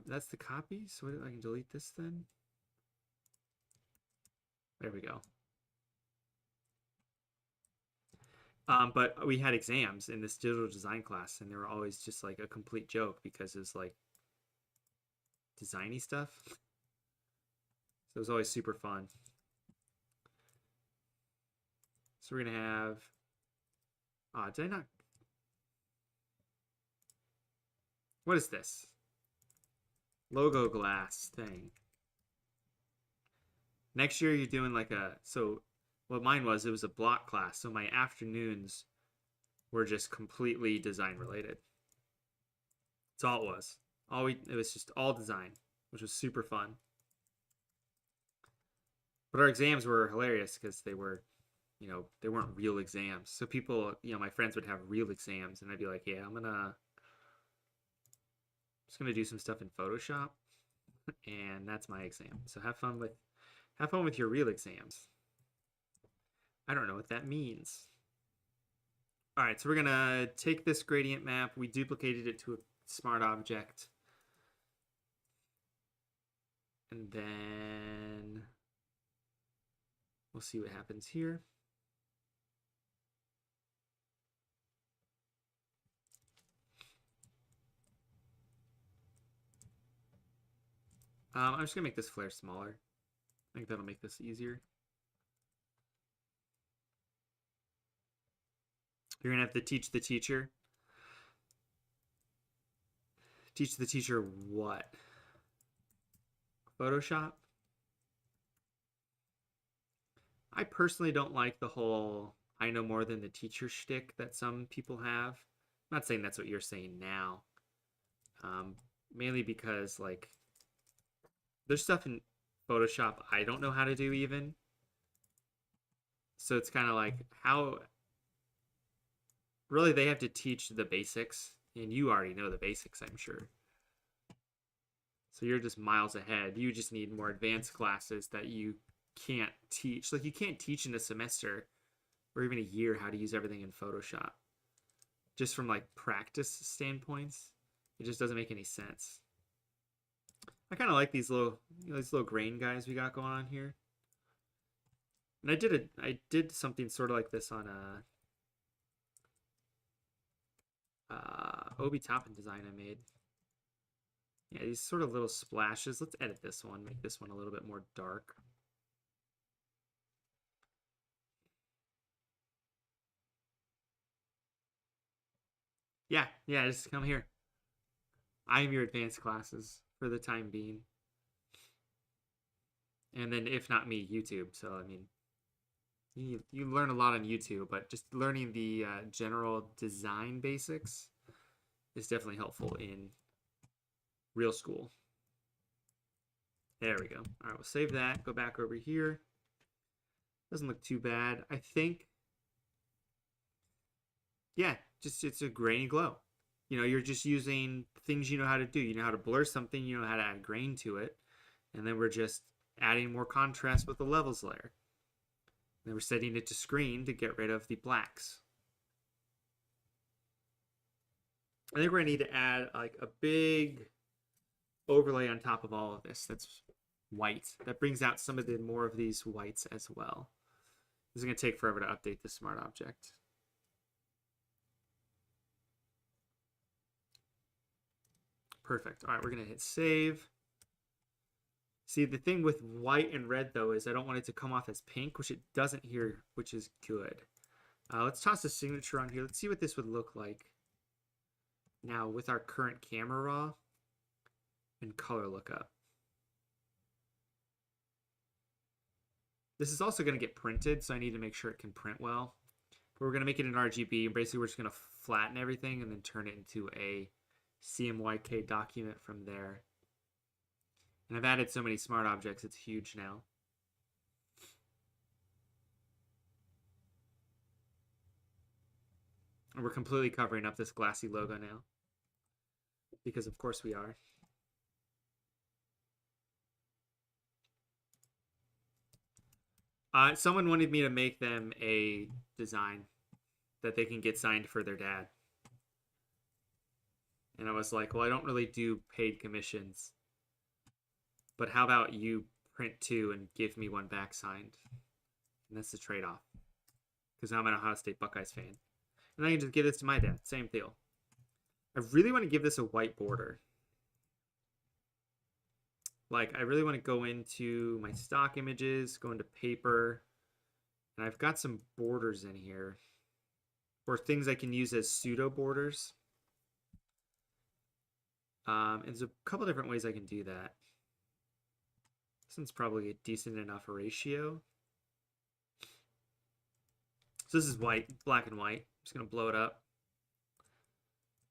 That's the copy. So I can delete this then. There we go. But we had exams in this digital design class, and they were always just like a complete joke because it was like designy stuff. So it was always super fun. So we're gonna have. Did I not? What is this? Logo glass thing. Next year you're doing like a what mine was, it was a block class, so my afternoons were just completely design related. That's all it was. It was just all design, which was super fun. But our exams were hilarious because they were, they weren't real exams. So people, my friends would have real exams, and I'd be like, yeah, I'm just gonna do some stuff in Photoshop, and that's my exam. So have fun with your real exams. I don't know what that means. All right, so we're gonna take this gradient map. We duplicated it to a smart object. And then we'll see what happens here. I'm just gonna make this flare smaller. I think that'll make this easier. You're gonna have to teach the teacher. Teach the teacher what? Photoshop? I personally don't like the whole I know more than the teacher shtick that some people have. I'm not saying that's what you're saying now. Mainly because like there's stuff in Photoshop I don't know how to do even. So it's kind of like how really they have to teach the basics, and you already know the basics, I'm sure. So you're just miles ahead. You just need more advanced classes that you can't teach. Like you can't teach in a semester or even a year how to use everything in Photoshop. Just from like practice standpoints, it just doesn't make any sense. I kind of like these little grain guys we got going on here. And I did something sort of like this on Obi Toppin design I made. Yeah, these sort of little splashes. Let's edit this one, make this one a little bit more dark. Yeah, just come here. I'm your advanced classes for the time being. And then if not me, YouTube. So, I mean, you learn a lot on YouTube, but just learning the general design basics is definitely helpful in real school. There we go. All right, we'll save that. Go back over here. Doesn't look too bad. I think, yeah, just it's a grainy glow. You're just using things you know how to do. You know how to blur something. You know how to add grain to it. And then we're just adding more contrast with the levels layer. And then we're setting it to screen to get rid of the blacks. I think we're going to need to add like a big overlay on top of all of this that's white. That brings out some of the more of these whites as well. This is going to take forever to update the smart object. Perfect. All right, we're going to hit save. See, the thing with white and red, though, is I don't want it to come off as pink, which it doesn't here, which is good. Let's toss a signature on here. Let's see what this would look like now with our current camera raw and color lookup. This is also going to get printed, so I need to make sure it can print well. But we're going to make it an RGB, and basically we're just going to flatten everything and then turn it into a CMYK document from there. And I've added so many smart objects, it's huge now. And we're completely covering up this glassy logo now. Because of course we are. Someone wanted me to make them a design that they can get signed for their dad. And I was like, well, I don't really do paid commissions. But how about you print 2 and give me 1 back signed? And that's the trade-off. Because now I'm an Ohio State Buckeyes fan. And I can just give this to my dad. Same deal. I really want to give this a white border. Like, I really want to go into my stock images, go into paper. And I've got some borders in here. Or things I can use as pseudo borders. And there's a couple different ways I can do that. This one's probably a decent enough ratio. So this is white, black and white. I'm just going to blow it up.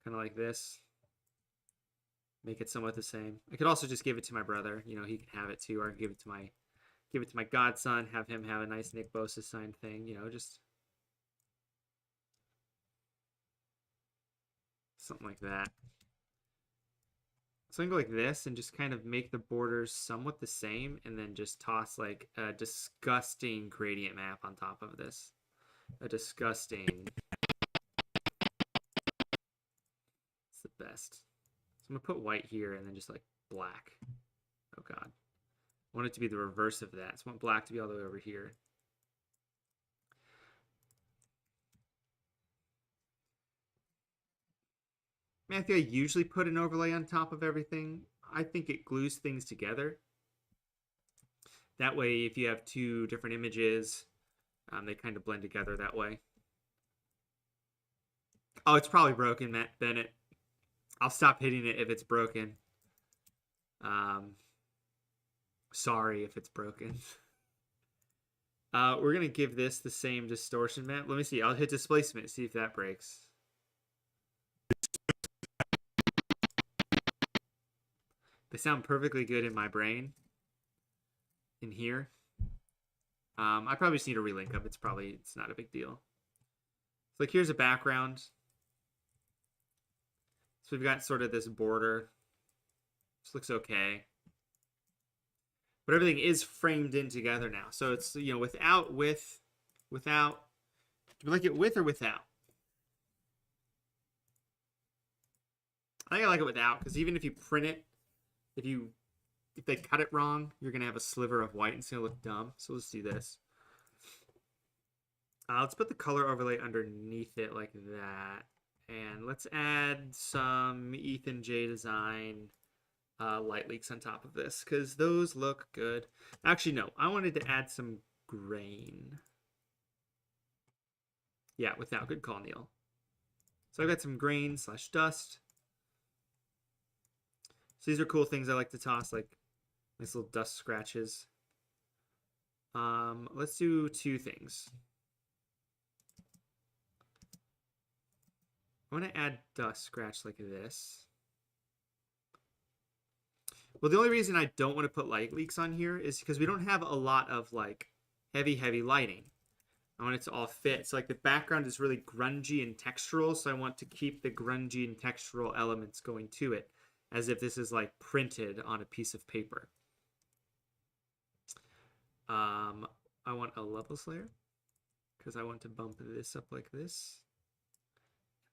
Kind of like this. Make it somewhat the same. I could also just give it to my brother. You know, he can have it too. Or I can give it to my godson, have him have a nice Nick Bosa signed thing. You know, just something like that. So I can go like this and just kind of make the borders somewhat the same and then just toss like a disgusting gradient map on top of this. A disgusting... It's the best. So I'm going to put white here and then just like black. Oh god. I want it to be the reverse of that. So I want black to be all the way over here. Matthew, I usually put an overlay on top of everything. I think it glues things together. That way, if you have 2 different images, they kind of blend together that way. Oh, it's probably broken, Matt Bennett. I'll stop hitting it if it's broken. Sorry if it's broken. We're going to give this the same distortion map. Let me see. I'll hit displacement, see if that breaks. They sound perfectly good in my brain. In here. I probably just need to relink them. It's not a big deal. So like here's a background. So we've got sort of this border. This looks okay. But everything is framed in together now. So it's, you know, without. Do we like it with or without? I think I like it without, because even if you print it, if they cut it wrong, you're going to have a sliver of white and it's going to look dumb. So let's do this. Let's put the color overlay underneath it like that. And let's add some Ethan J Design light leaks on top of this, because those look good. Actually, no. I wanted to add some grain. Yeah, without. Good call, Neil. So I've got some grain / dust. So these are cool things I like to toss, like nice little dust scratches. Let's do 2 things. I want to add dust scratch like this. Well, the only reason I don't want to put light leaks on here is because we don't have a lot of like heavy lighting. I want it to all fit. So like the background is really grungy and textural, so I want to keep the grungy and textural elements going to it, as if this is like printed on a piece of paper. I want a levels layer because I want to bump this up like this.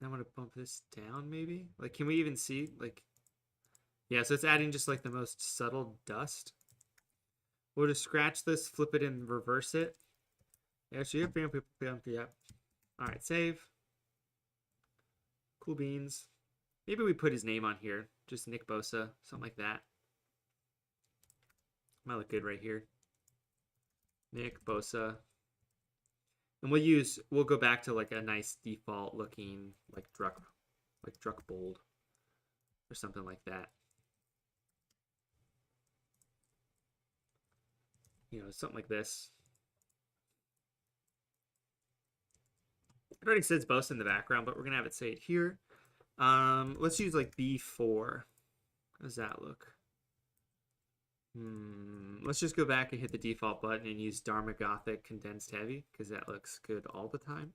And I want to bump this down maybe. Like, can we even see? Like, yeah, so it's adding just like the most subtle dust. We'll just scratch this, flip it, and reverse it. Actually, yep. All right, save. Cool beans. Maybe we put his name on here. Just Nick Bosa, something like that. Might look good right here. Nick Bosa. And we'll go back to like a nice default looking like Druck bold or something like that. You know, something like this. It already says Bosa in the background, but we're gonna have it say it here. Let's use like B4. How does that look? Let's just go back and hit the default button and use Dharma Gothic Condensed Heavy, because that looks good all the time.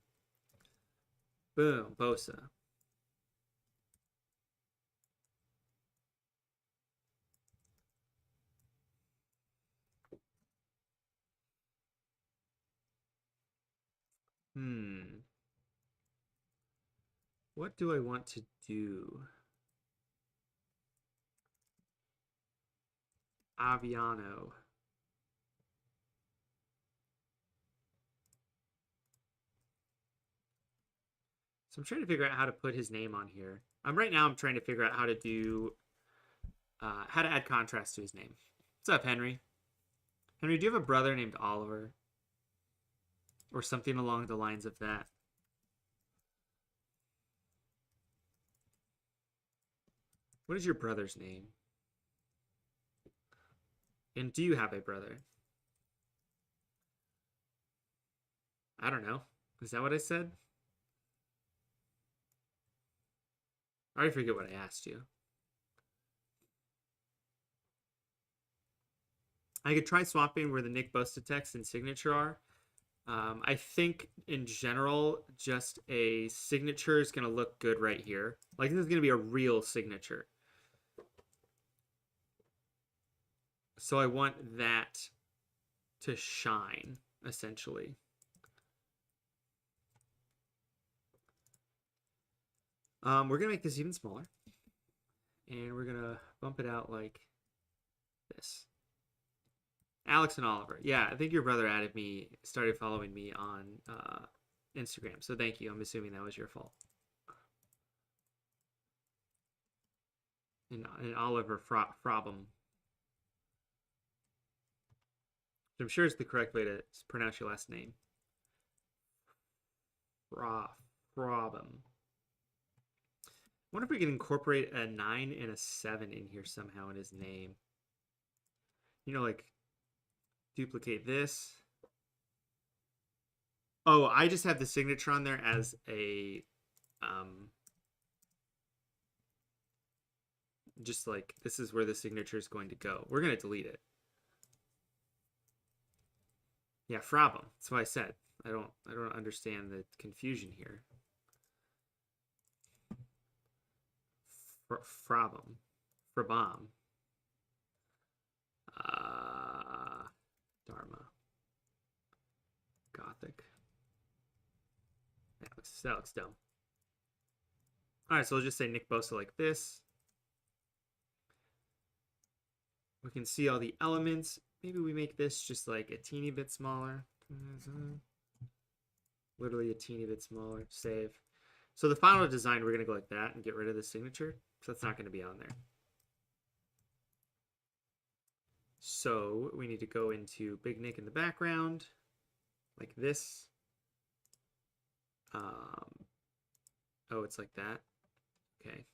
Boom, Bosa. What do I want to do? Aviano. So I'm trying to figure out how to put his name on here. Right now I'm trying to figure out how to do, how to add contrast to his name. What's up, Henry? Henry, do you have a brother named Oliver? Or something along the lines of that? What is your brother's name? And do you have a brother? I don't know. Is that what I said? I already forget what I asked you. I could try swapping where the Nick Bosa text and signature are. I think in general, just a signature is going to look good right here. Like this is going to be a real signature. So I want that to shine, essentially. We're going to make this even smaller. And we're going to bump it out like this. Alex and Oliver. Yeah, I think your brother added me, started following me on Instagram. So thank you. I'm assuming that was your fault. And Oliver Frobum. I'm sure it's the correct way to pronounce your last name. Frobum. I wonder if we can incorporate a 9 and a 7 in here somehow in his name. You know, like duplicate this. Oh, I just have the signature on there as a just like this is where the signature is going to go. We're going to delete it. Yeah, Frobum. That's what I said. I don't understand the confusion here. Frobum. Frabom. Dharma. Gothic. That looks dumb. Alright, so we'll just say Nick Bosa like this. We can see all the elements. Maybe we make this just like a teeny bit smaller. Literally a teeny bit smaller. Save. So the final design, we're going to go like that and get rid of the signature. So that's not going to be on there. So we need to go into Big Nick in the background, like this. Oh, it's like that. Okay.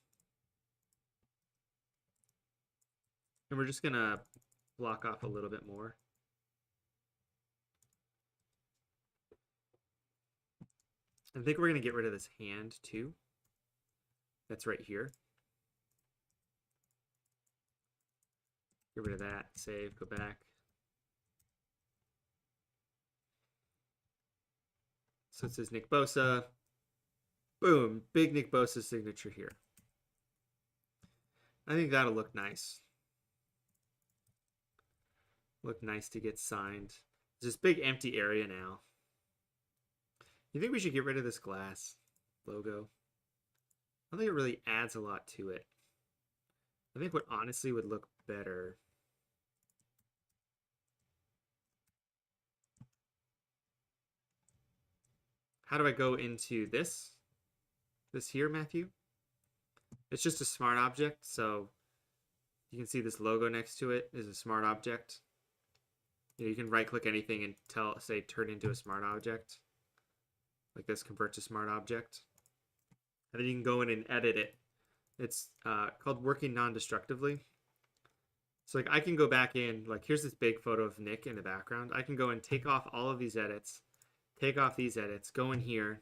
And we're just going to block off a little bit more. I think we're going to get rid of this hand too. That's right here. Get rid of that. Save. Go back. So it says Nick Bosa. Boom. Big Nick Bosa signature here. I think that'll look nice. Look nice to get signed. There's this big empty area now. You think we should get rid of this glass logo? I don't think it really adds a lot to it. I think what honestly would look better. How do I go into this? This here, Matthew? It's just a smart object, so you can see this logo next to it is a smart object. You can right-click anything and say turn into a smart object. Like this, convert to smart object. And then you can go in and edit it. It's called working non-destructively. So like I can go back in, like here's this big photo of Nick in the background. I can go and take off all of these edits, take off these edits, go in here.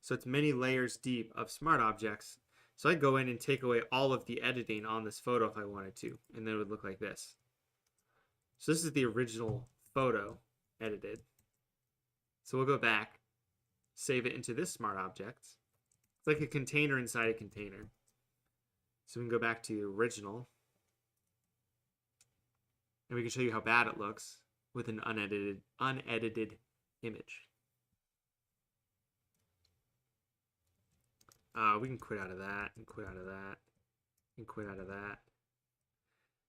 So it's many layers deep of smart objects. So I go in and take away all of the editing on this photo if I wanted to, and then it would look like this. So this is the original photo edited. So we'll go back, save it into this smart object. It's like a container inside a container. So we can go back to original. And we can show you how bad it looks with an unedited image. We can quit out of that, and quit out of that, and quit out of that.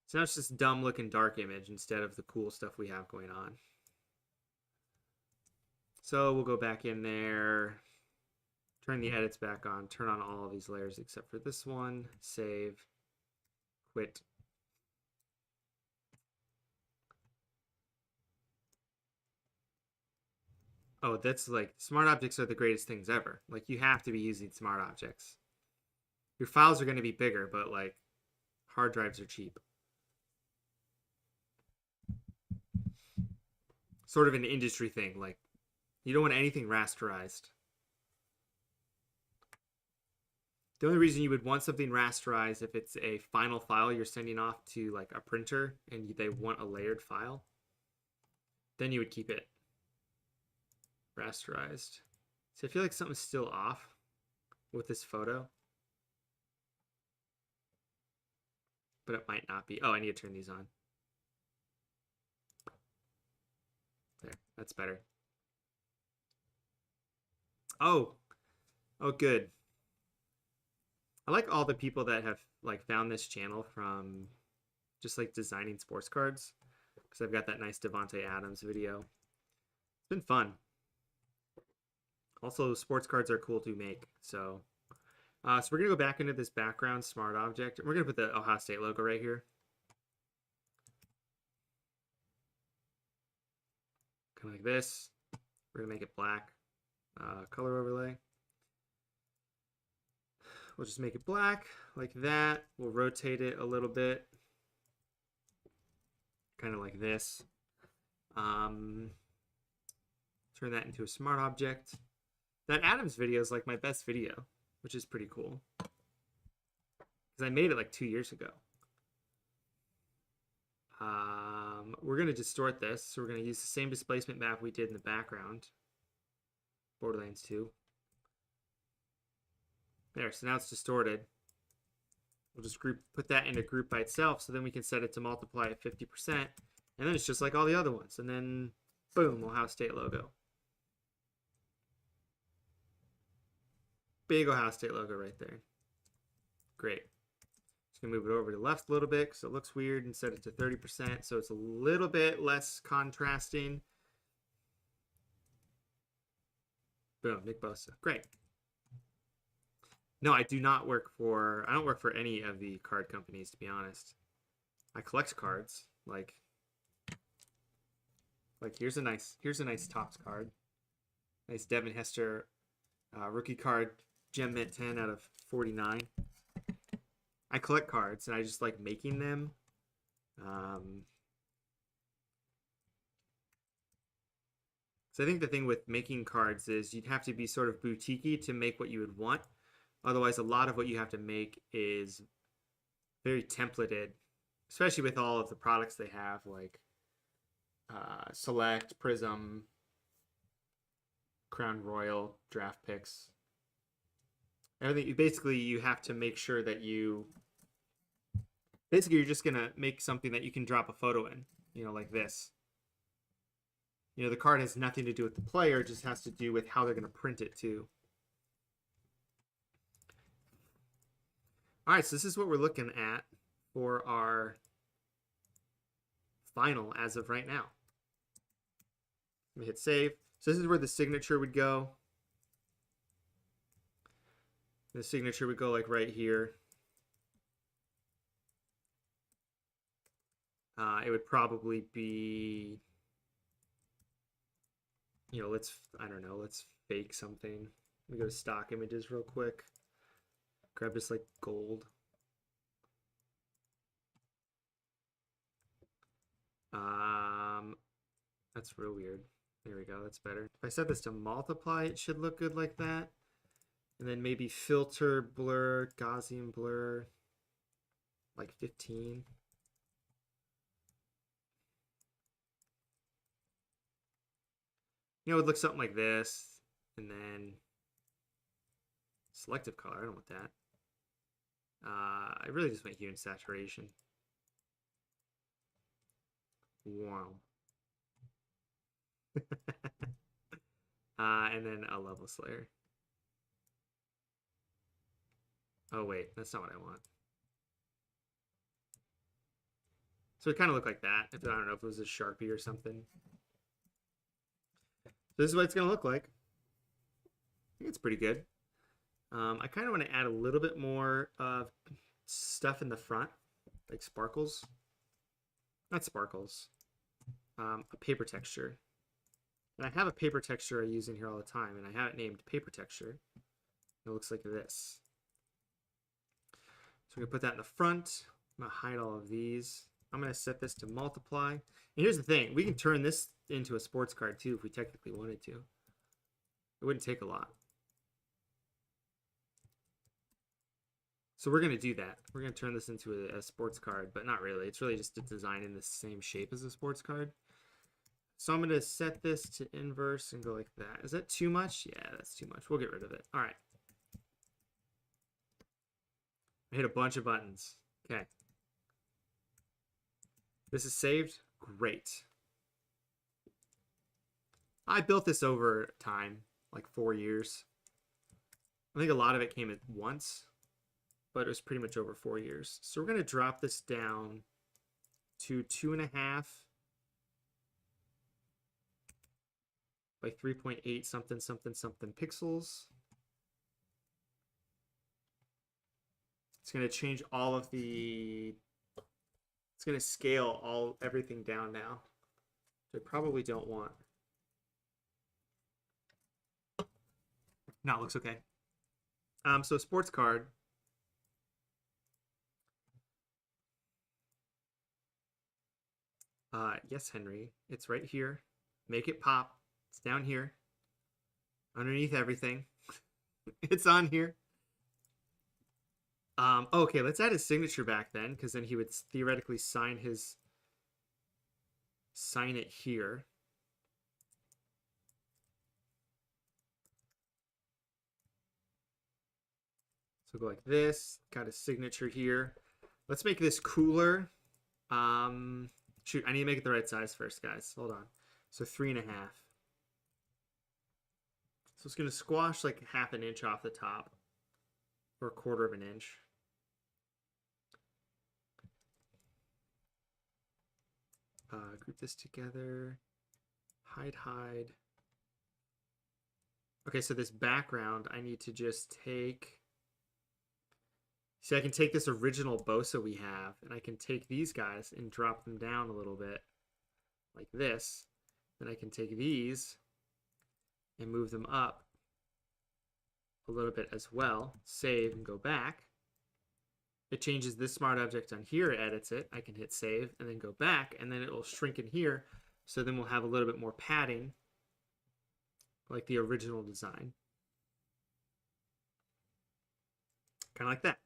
So now it's just dumb looking dark image instead of the cool stuff we have going on. So we'll go back in there, turn the edits back on, turn on all of these layers except for this one, save, quit. Oh, that's like, smart objects are the greatest things ever. Like, you have to be using smart objects. Your files are going to be bigger, but like, hard drives are cheap. Sort of an industry thing. Like, you don't want anything rasterized. The only reason you would want something rasterized if it's a final file you're sending off to like a printer and they want a layered file, then you would keep it rasterized. So I feel like something's still off with this photo, but it might not be. Oh, I need to turn these on. There, that's better. Oh, good. I like all the people that have like found this channel from just like designing sports cards, because I've got that nice Devonte Adams video. It's been fun. Also, sports cards are cool to make. So we're gonna go back into this background smart object. We're gonna put the Ohio State logo right here. Kind of like this. We're gonna make it black. Color overlay. We'll just make it black like that. We'll rotate it a little bit. Kind of like this. Turn that into a smart object. That Adams video is like my best video, which is pretty cool. Because I made it like 2 years ago. We're going to distort this. So we're going to use the same displacement map we did in the background. Borderlands 2. There, so now it's distorted. We'll just put that in a group by itself, so then we can set it to multiply at 50%. And then it's just like all the other ones. And then, boom, Ohio State logo. Big Ohio State logo right there. Great. Just going to move it over to the left a little bit because it looks weird and set it to 30%. So it's a little bit less contrasting. Boom, Nick Bosa. Great. No, I don't work for any of the card companies, to be honest. I collect cards. Like here's a nice Topps card. Nice Devin Hester rookie card, Gem Mint 10 out of 49. I collect cards and I just like making them. So I think the thing with making cards is you'd have to be sort of boutique-y to make what you would want. Otherwise, a lot of what you have to make is very templated, especially with all of the products they have, like Select, Prism, Crown Royal, draft picks. Everything. Basically, you have to make sure that you're just going to make something that you can drop a photo in, like this. The card has nothing to do with the player, it just has to do with how they're going to print it too. All right, so this is what we're looking at for our final as of right now. Let me hit save. So this is where the signature would go. The signature would go like right here. It would probably be, let's fake something. Let me go to stock images real quick. Grab this like gold. That's real weird. There we go, that's better. If I set this to multiply, it should look good like that. And then maybe filter, blur, Gaussian blur, like 15. It would look something like this. And then selective color, I don't want that. I really just went hue and saturation. Wow. And then a level slayer. Oh, wait, that's not what I want. So it kind of looked like that. If I don't know if it was a Sharpie or something. So this is what it's going to look like. I think it's pretty good. I kind of want to add a little bit more of stuff in the front, like sparkles. Not sparkles. A paper texture. And I have a paper texture I use in here all the time, and I have it named paper texture. It looks like this. So I'm going to put that in the front. I'm going to hide all of these. I'm going to set this to multiply. And here's the thing. We can turn this into a sports card too if we technically wanted to. It wouldn't take a lot. So we're going to do that. We're going to turn this into a sports card, but not really. It's really just a design in the same shape as a sports card. So I'm going to set this to inverse and go like that. Is that too much? Yeah, that's too much. We'll get rid of it. All right. I hit a bunch of buttons. Okay. This is saved. Great. I built this over time, like 4 years. I think a lot of it came at once, but it was pretty much over 4 years. So we're going to drop this down to 2.5 by 3.8 something something something pixels. It's going to change all of the, it's going to scale everything down now. I probably don't want. No, it looks okay. So sports card. Yes, Henry. It's right here. Make it pop. It's down here. Underneath everything. It's on here. Okay, let's add his signature back then, because then he would theoretically sign it here. So go like this. Got his signature here. Let's make this cooler. Shoot, I need to make it the right size first, guys. Hold on. So 3.5. So it's going to squash like 1/2 inch off the top, or 1/4 inch. Group this together. Hide. Okay, so this background, I need to just take. See, I can take this original Bosa we have, and I can take these guys and drop them down a little bit, like this. Then I can take these and move them up a little bit as well. Save and go back. It changes this smart object on here, edits it. I can hit save and then go back, and then it will shrink in here. So then we'll have a little bit more padding, like the original design. Kind of like that.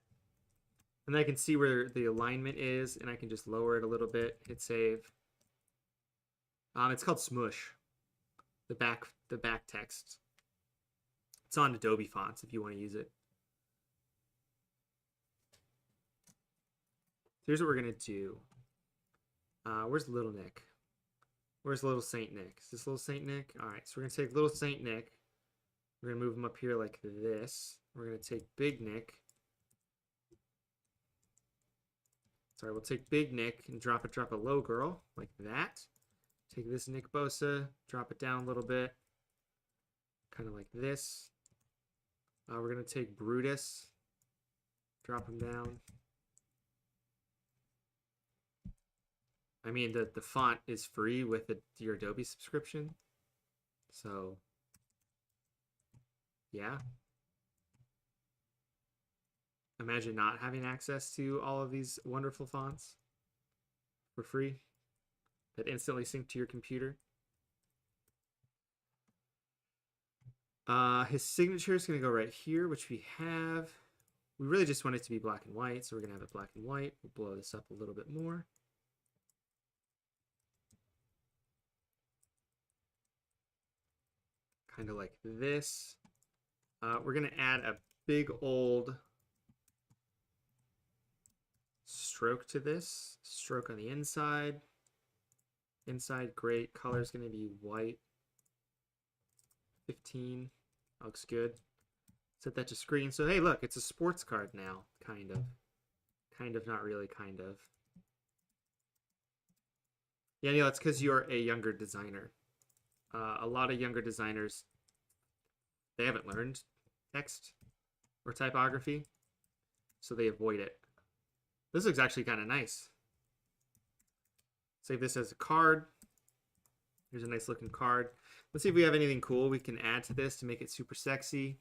And then I can see where the alignment is, and I can just lower it a little bit, hit save. It's called Smush, the back text. It's on Adobe fonts if you want to use it. Here's what we're going to do. Where's Little Nick? Where's Little Saint Nick? Is this Little Saint Nick? All right, so we're going to take Little Saint Nick. We're going to move him up here like this. We're going to take Big Nick. Sorry, we'll take Big Nick and drop a low girl like that. Take this Nick Bosa, drop it down a little bit, kind of like this. We're going to take Brutus, drop him down. I mean, the font is free with your Adobe subscription. So, yeah. Imagine not having access to all of these wonderful fonts for free that instantly sync to your computer. His signature is going to go right here, which we have. We really just want it to be black and white, so we're going to have it black and white. We'll blow this up a little bit more. Kind of like this. We're going to add a big old stroke to this. Stroke on the inside. Inside, great. Color is going to be white. 15. Looks good. Set that to screen. So hey, look, it's a sports card now, kind of. Kind of, not really, kind of. Yeah, Neil, it's because you're a younger designer. A lot of younger designers, they haven't learned text or typography, so they avoid it. This looks actually kind of nice. Save this as a card. Here's a nice looking card. Let's see if we have anything cool we can add to this to make it super sexy.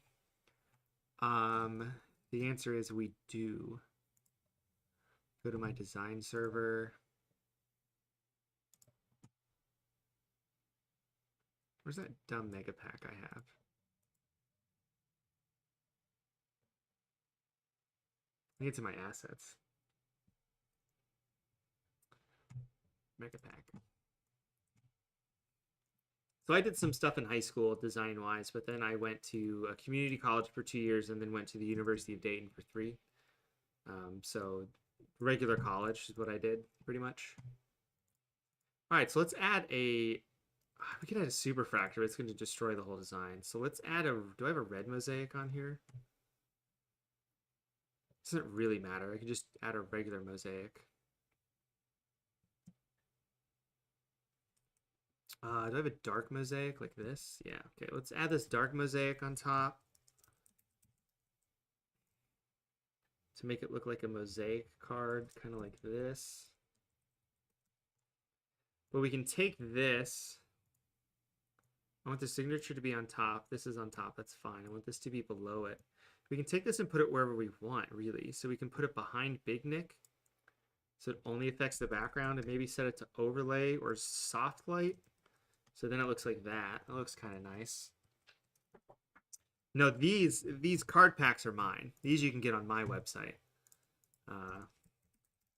The answer is we do. Go to my design server. Where's that dumb mega pack I have? I think it's in my assets. Mega pack. So I did some stuff in high school design-wise, but then I went to a community college for 2 years and then went to the University of Dayton for 3. So regular college is what I did, pretty much. All right, so let's add a... We could add a superfractor, but it's going to destroy the whole design. So let's add a... Do I have a red mosaic on here? It doesn't really matter. I can just add a regular mosaic. Do I have a dark mosaic like this? Yeah, okay. Let's add this dark mosaic on top to make it look like a mosaic card, kind of like this. But we can take this. I want the signature to be on top. This is on top. That's fine. I want this to be below it. We can take this and put it wherever we want, really. So we can put it behind Vignette, so it only affects the background, and maybe set it to overlay or soft light. So then it looks like that. That looks kind of nice. No, these card packs are mine. These you can get on my website.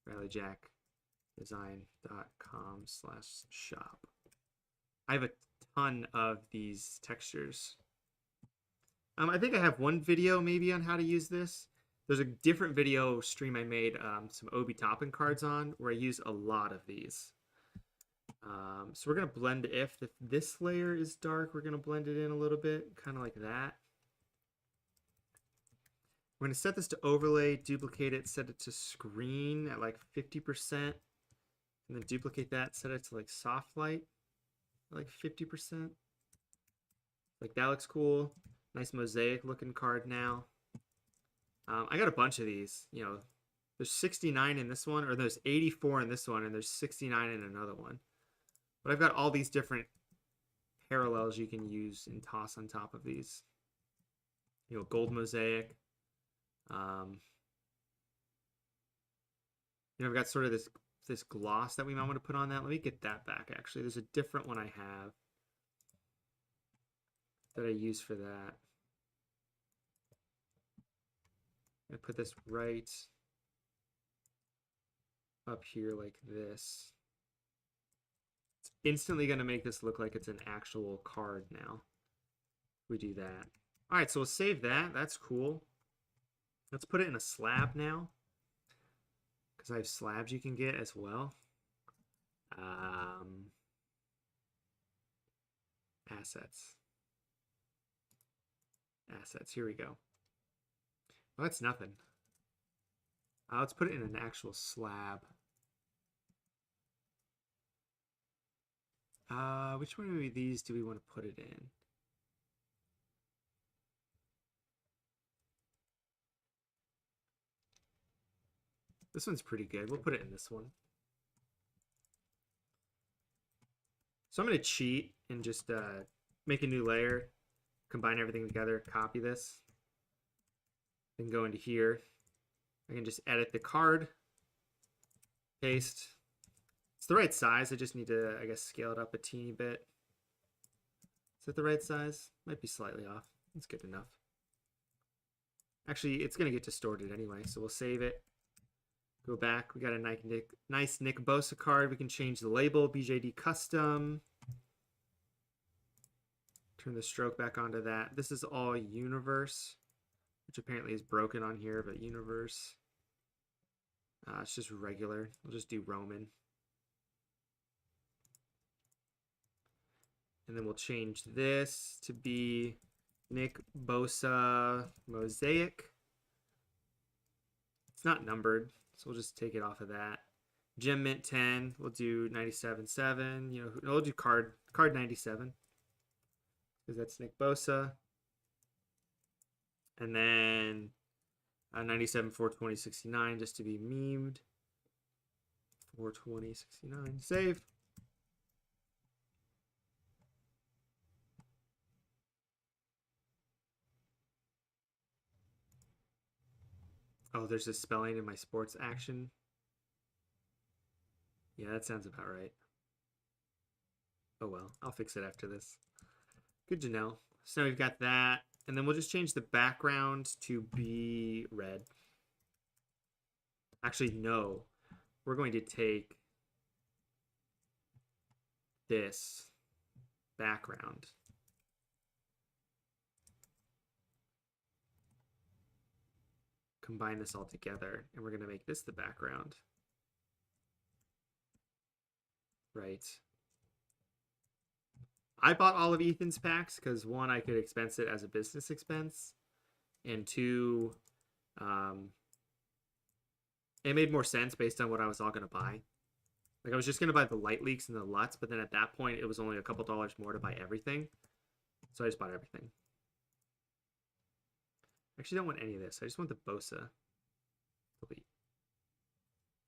RileyJackDesign.com/shop. I have a ton of these textures. I think I have one video maybe on how to use this. There's a different video stream I made some Obi Toppin cards on where I use a lot of these. So we're going to blend if this layer is dark, we're going to blend it in a little bit, kind of like that. We're going to set this to overlay, duplicate it, set it to screen at like 50%, and then duplicate that, set it to like soft light, like 50%. Like that looks cool. Nice mosaic looking card now. I got a bunch of these, you know, there's 69 in this one, or there's 84 in this one, and there's 69 in another one. But I've got all these different parallels you can use and toss on top of these. You know, gold mosaic. You know, I've got sort of this gloss that we might want to put on that. Let me get that back, actually. There's a different one I have that I use for that. I put this right up here like this. It's instantly going to make this look like it's an actual card now. We do that. All right, so we'll save that. That's cool. Let's put it in a slab now, because I have slabs you can get as well. Assets. Assets. Here we go. Oh, that's nothing. Let's put it in an actual slab. Which one of these do we want to put it in? This one's pretty good. We'll put it in this one. So I'm going to cheat and just make a new layer, combine everything together, copy this, then go into here. I can just edit the card, paste. It's the right size. I just need to, I guess, scale it up a teeny bit. Is that the right size? Might be slightly off. It's good enough. Actually, it's going to get distorted anyway, so we'll save it. Go back. We got a nice Nick Bosa card. We can change the label, BJD Custom. Turn the stroke back onto that. This is all Universe, which apparently is broken on here, but Universe. It's just regular. We'll just do Roman. And then we'll change this to be Nick Bosa Mosaic. It's not numbered, so we'll just take it off of that. Gem Mint 10. We'll do 97.7. You know, we'll do card 97 because that's Nick Bosa. And then 97 420 69 just to be memed. 420 69. Save. Oh, there's a spelling in my sports action. Yeah, that sounds about right. Oh well, I'll fix it after this. Good to know. So we've got that. And then we'll just change the background to be red. Actually, no. We're going to take this background. Combine this all together, and we're going to make this the background. Right. I bought all of Ethan's packs because one, I could expense it as a business expense, and two, it made more sense based on what I was all going to buy. Like, I was just going to buy the light leaks and the Luts, but then at that point, it was only a couple dollars more to buy everything. So I just bought everything. I actually don't want any of this. I just want the Bosa. Delete.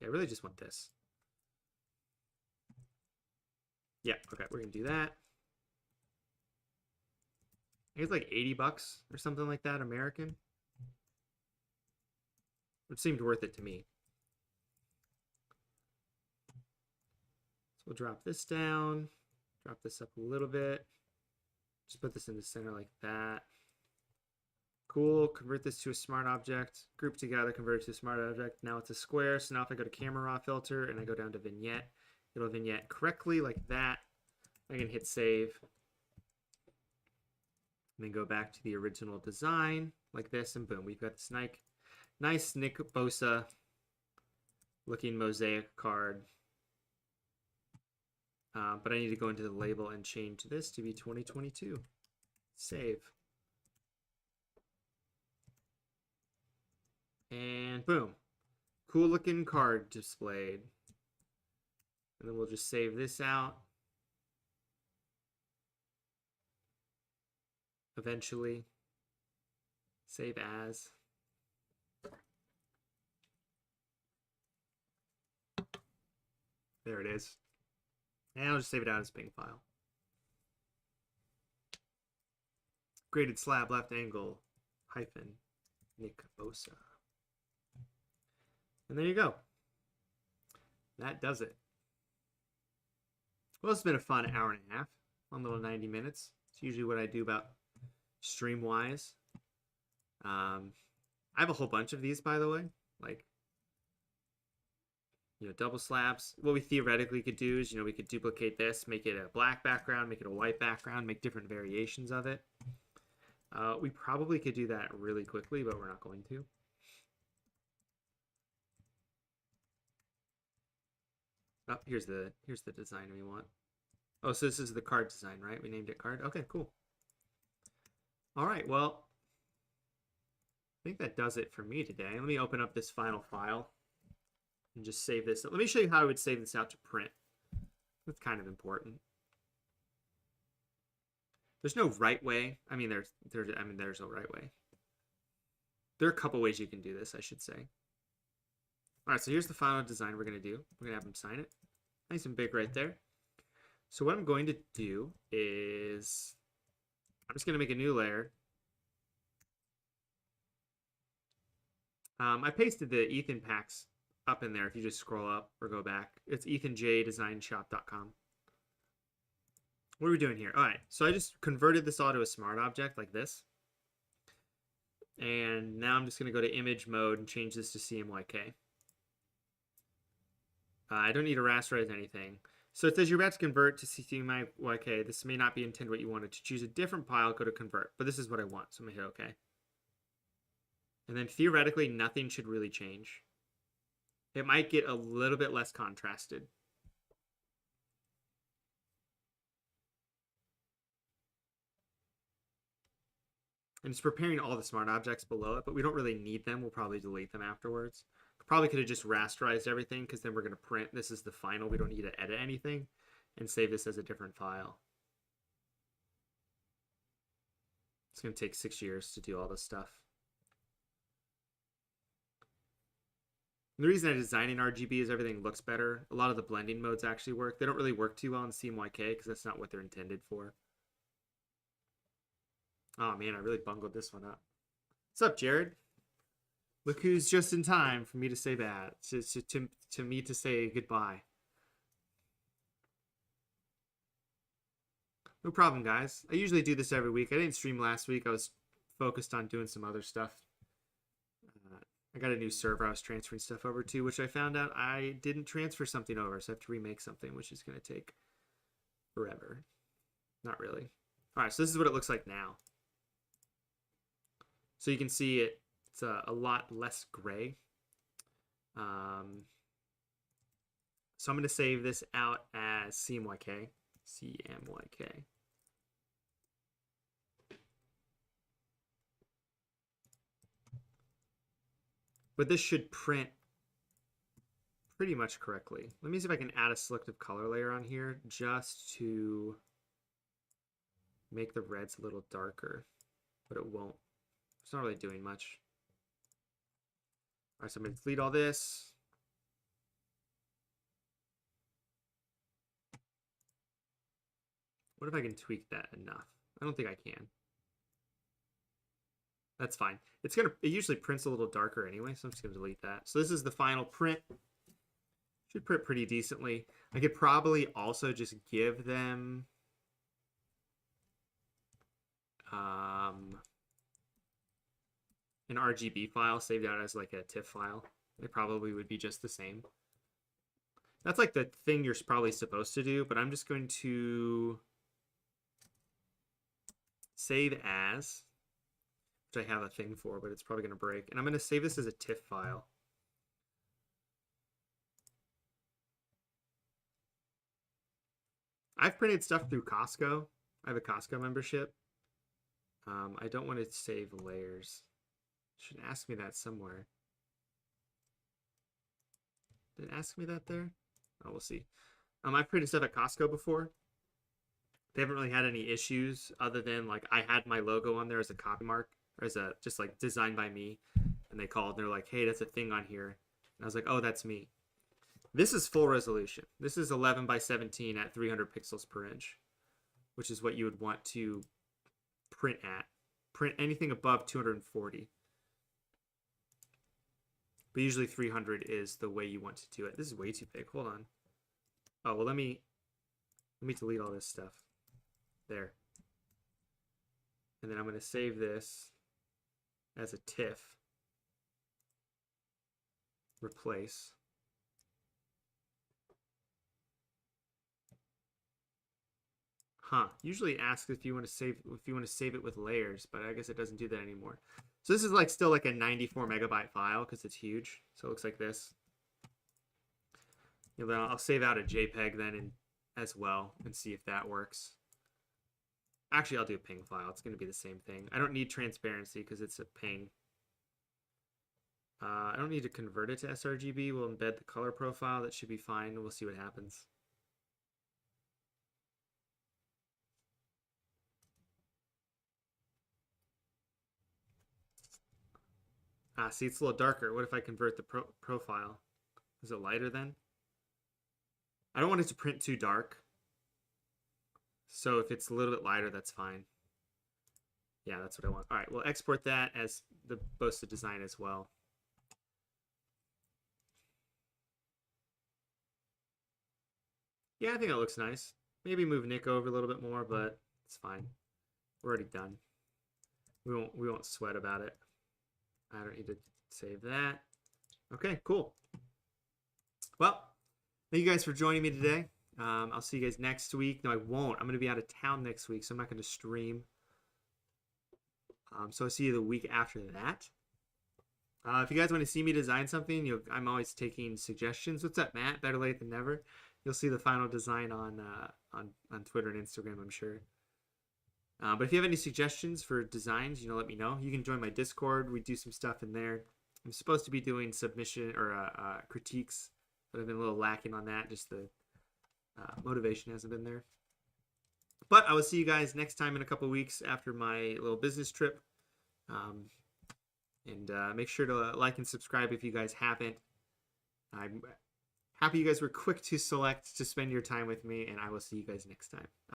Yeah, I really just want this. Yeah, okay, we're going to do that. I think it's like $80 or something like that, American. It seemed worth it to me. So we'll drop this down, drop this up a little bit. Just put this in the center like that. Cool, convert this to a smart object. Group together, convert it to a smart object. Now it's a square, so now if I go to camera raw filter and I go down to vignette, it'll vignette correctly like that. I can hit save. And then go back to the original design like this, and boom, we've got this nice Nick Bosa looking mosaic card. But I need to go into the label and change this to be 2022. Save. And boom. Cool looking card displayed. And then we'll just save this out. Eventually. Save as. There it is. And I'll just save it out as a ping file. Graded slab left angle hyphen Nick Bosa. And there you go. That does it. Well, it's been a fun hour and a half. Fun little 90 minutes. It's usually what I do about stream-wise. I have a whole bunch of these, by the way. Like, you know, double slabs. What we theoretically could do is, you know, we could duplicate this, make it a black background, make it a white background, make different variations of it. We probably could do that really quickly, but we're not going to. Oh, here's the design we want. Oh, so this is the card design, right? We named it card. Okay, cool. All right, well, I think that does it for me today. Let me open up this final file and just save this. Let me show you how I would save this out to print. That's kind of important. There's no right way. I mean, there's no right way. There are a couple ways you can do this, I should say. All right, so here's the final design we're going to do. We're going to have them sign it. Nice and big right there. So what I'm going to do is I'm just going to make a new layer. I pasted the Ethan packs up in there if you just scroll up or go back. It's ethanjdesignsshop.com. What are we doing here? All right, so I just converted this all to a smart object like this. And now I'm just going to go to image mode and change this to CMYK. I don't need to rasterize anything. So it says you're about to convert to CMYK. This may not be intended what you wanted. To choose a different file, go to convert. But this is what I want, so I'm going to hit OK. And then theoretically, nothing should really change. It might get a little bit less contrasted. And it's preparing all the smart objects below it, but we don't really need them. We'll probably delete them afterwards. Probably could have just rasterized everything because then we're going to print. This is the final. We don't need to edit anything and save this as a different file. It's going to take 6 years to do all this stuff. And the reason I design in RGB is everything looks better. A lot of the blending modes actually work. They don't really work too well in CMYK because that's not what they're intended for. Oh man, I really bungled this one up. What's up, Jared? Look who's just in time for me to say that. To me to say goodbye. No problem, guys. I usually do this every week. I didn't stream last week. I was focused on doing some other stuff. I got a new server I was transferring stuff over to, which I found out I didn't transfer something over, so I have to remake something, which is going to take forever. Not really. All right, so this is what it looks like now. So you can see it's a lot less gray. So I'm going to save this out as CMYK. CMYK. But this should print pretty much correctly. Let me see if I can add a selective color layer on here just to make the reds a little darker, but it won't. It's not really doing much. All right, so I'm going to delete all this. What if I can tweak that enough? I don't think I can. That's fine. It usually prints a little darker anyway, so I'm just gonna delete that. So this is the final print. Should print pretty decently. I could probably also just give them an RGB file saved out as like a TIFF file. It probably would be just the same. That's like the thing you're probably supposed to do, but I'm just going to save as, which I have a thing for, but it's probably going to break. And I'm going to save this as a TIFF file. I've printed stuff through Costco. I have a Costco membership. I don't want to save layers. It should ask me that somewhere. Did it ask me that there? Oh, we'll see. I've printed stuff at Costco before. They haven't really had any issues other than like I had my logo on there as a copy mark, or as a just like designed by me, and they called and they're like, hey, that's a thing on here. And I was like, oh, that's me. This is full resolution. This is 11 by 17 at 300 pixels per inch, which is what you would want to print at. Print anything above 240. But usually 300 is the way you want to do it. This is way too big. Hold on. Oh, well, let me delete all this stuff. There. And then I'm going to save this as a TIFF. Replace. Usually it asks if you want to save it with layers, but I guess it doesn't do that anymore. So this is like still like a 94 megabyte file because it's huge. So it looks like this. You know, I'll save out a JPEG then as well and see if that works. Actually, I'll do a PNG file. It's going to be the same thing. I don't need transparency because it's a PNG. I don't need to convert it to sRGB. We'll embed the color profile. That should be fine. We'll see what happens. See, it's a little darker. What if I convert the profile? Is it lighter then? I don't want it to print too dark. So if it's a little bit lighter, that's fine. Yeah, that's what I want. All right, we'll export that as the Bosa design as well. Yeah, I think it looks nice. Maybe move Nick over a little bit more, but it's fine. We're already done. We won't sweat about it. I don't need to save that. Okay, cool. Well, thank you guys for joining me today. I'll see you guys next week. No, I won't. I'm going to be out of town next week, so I'm not going to stream. So I'll see you the week after that. If you guys want to see me design something, I'm always taking suggestions. What's up, Matt? Better late than never. You'll see the final design on Twitter and Instagram, I'm sure. But if you have any suggestions for designs, let me know. You can join my Discord. We do some stuff in there. I'm supposed to be doing submission or critiques, but I've been a little lacking on that. Just the motivation hasn't been there. But I will see you guys next time in a couple weeks after my little business trip. And make sure to like and subscribe if you guys haven't. I'm happy you guys were quick to select to spend your time with me, and I will see you guys next time.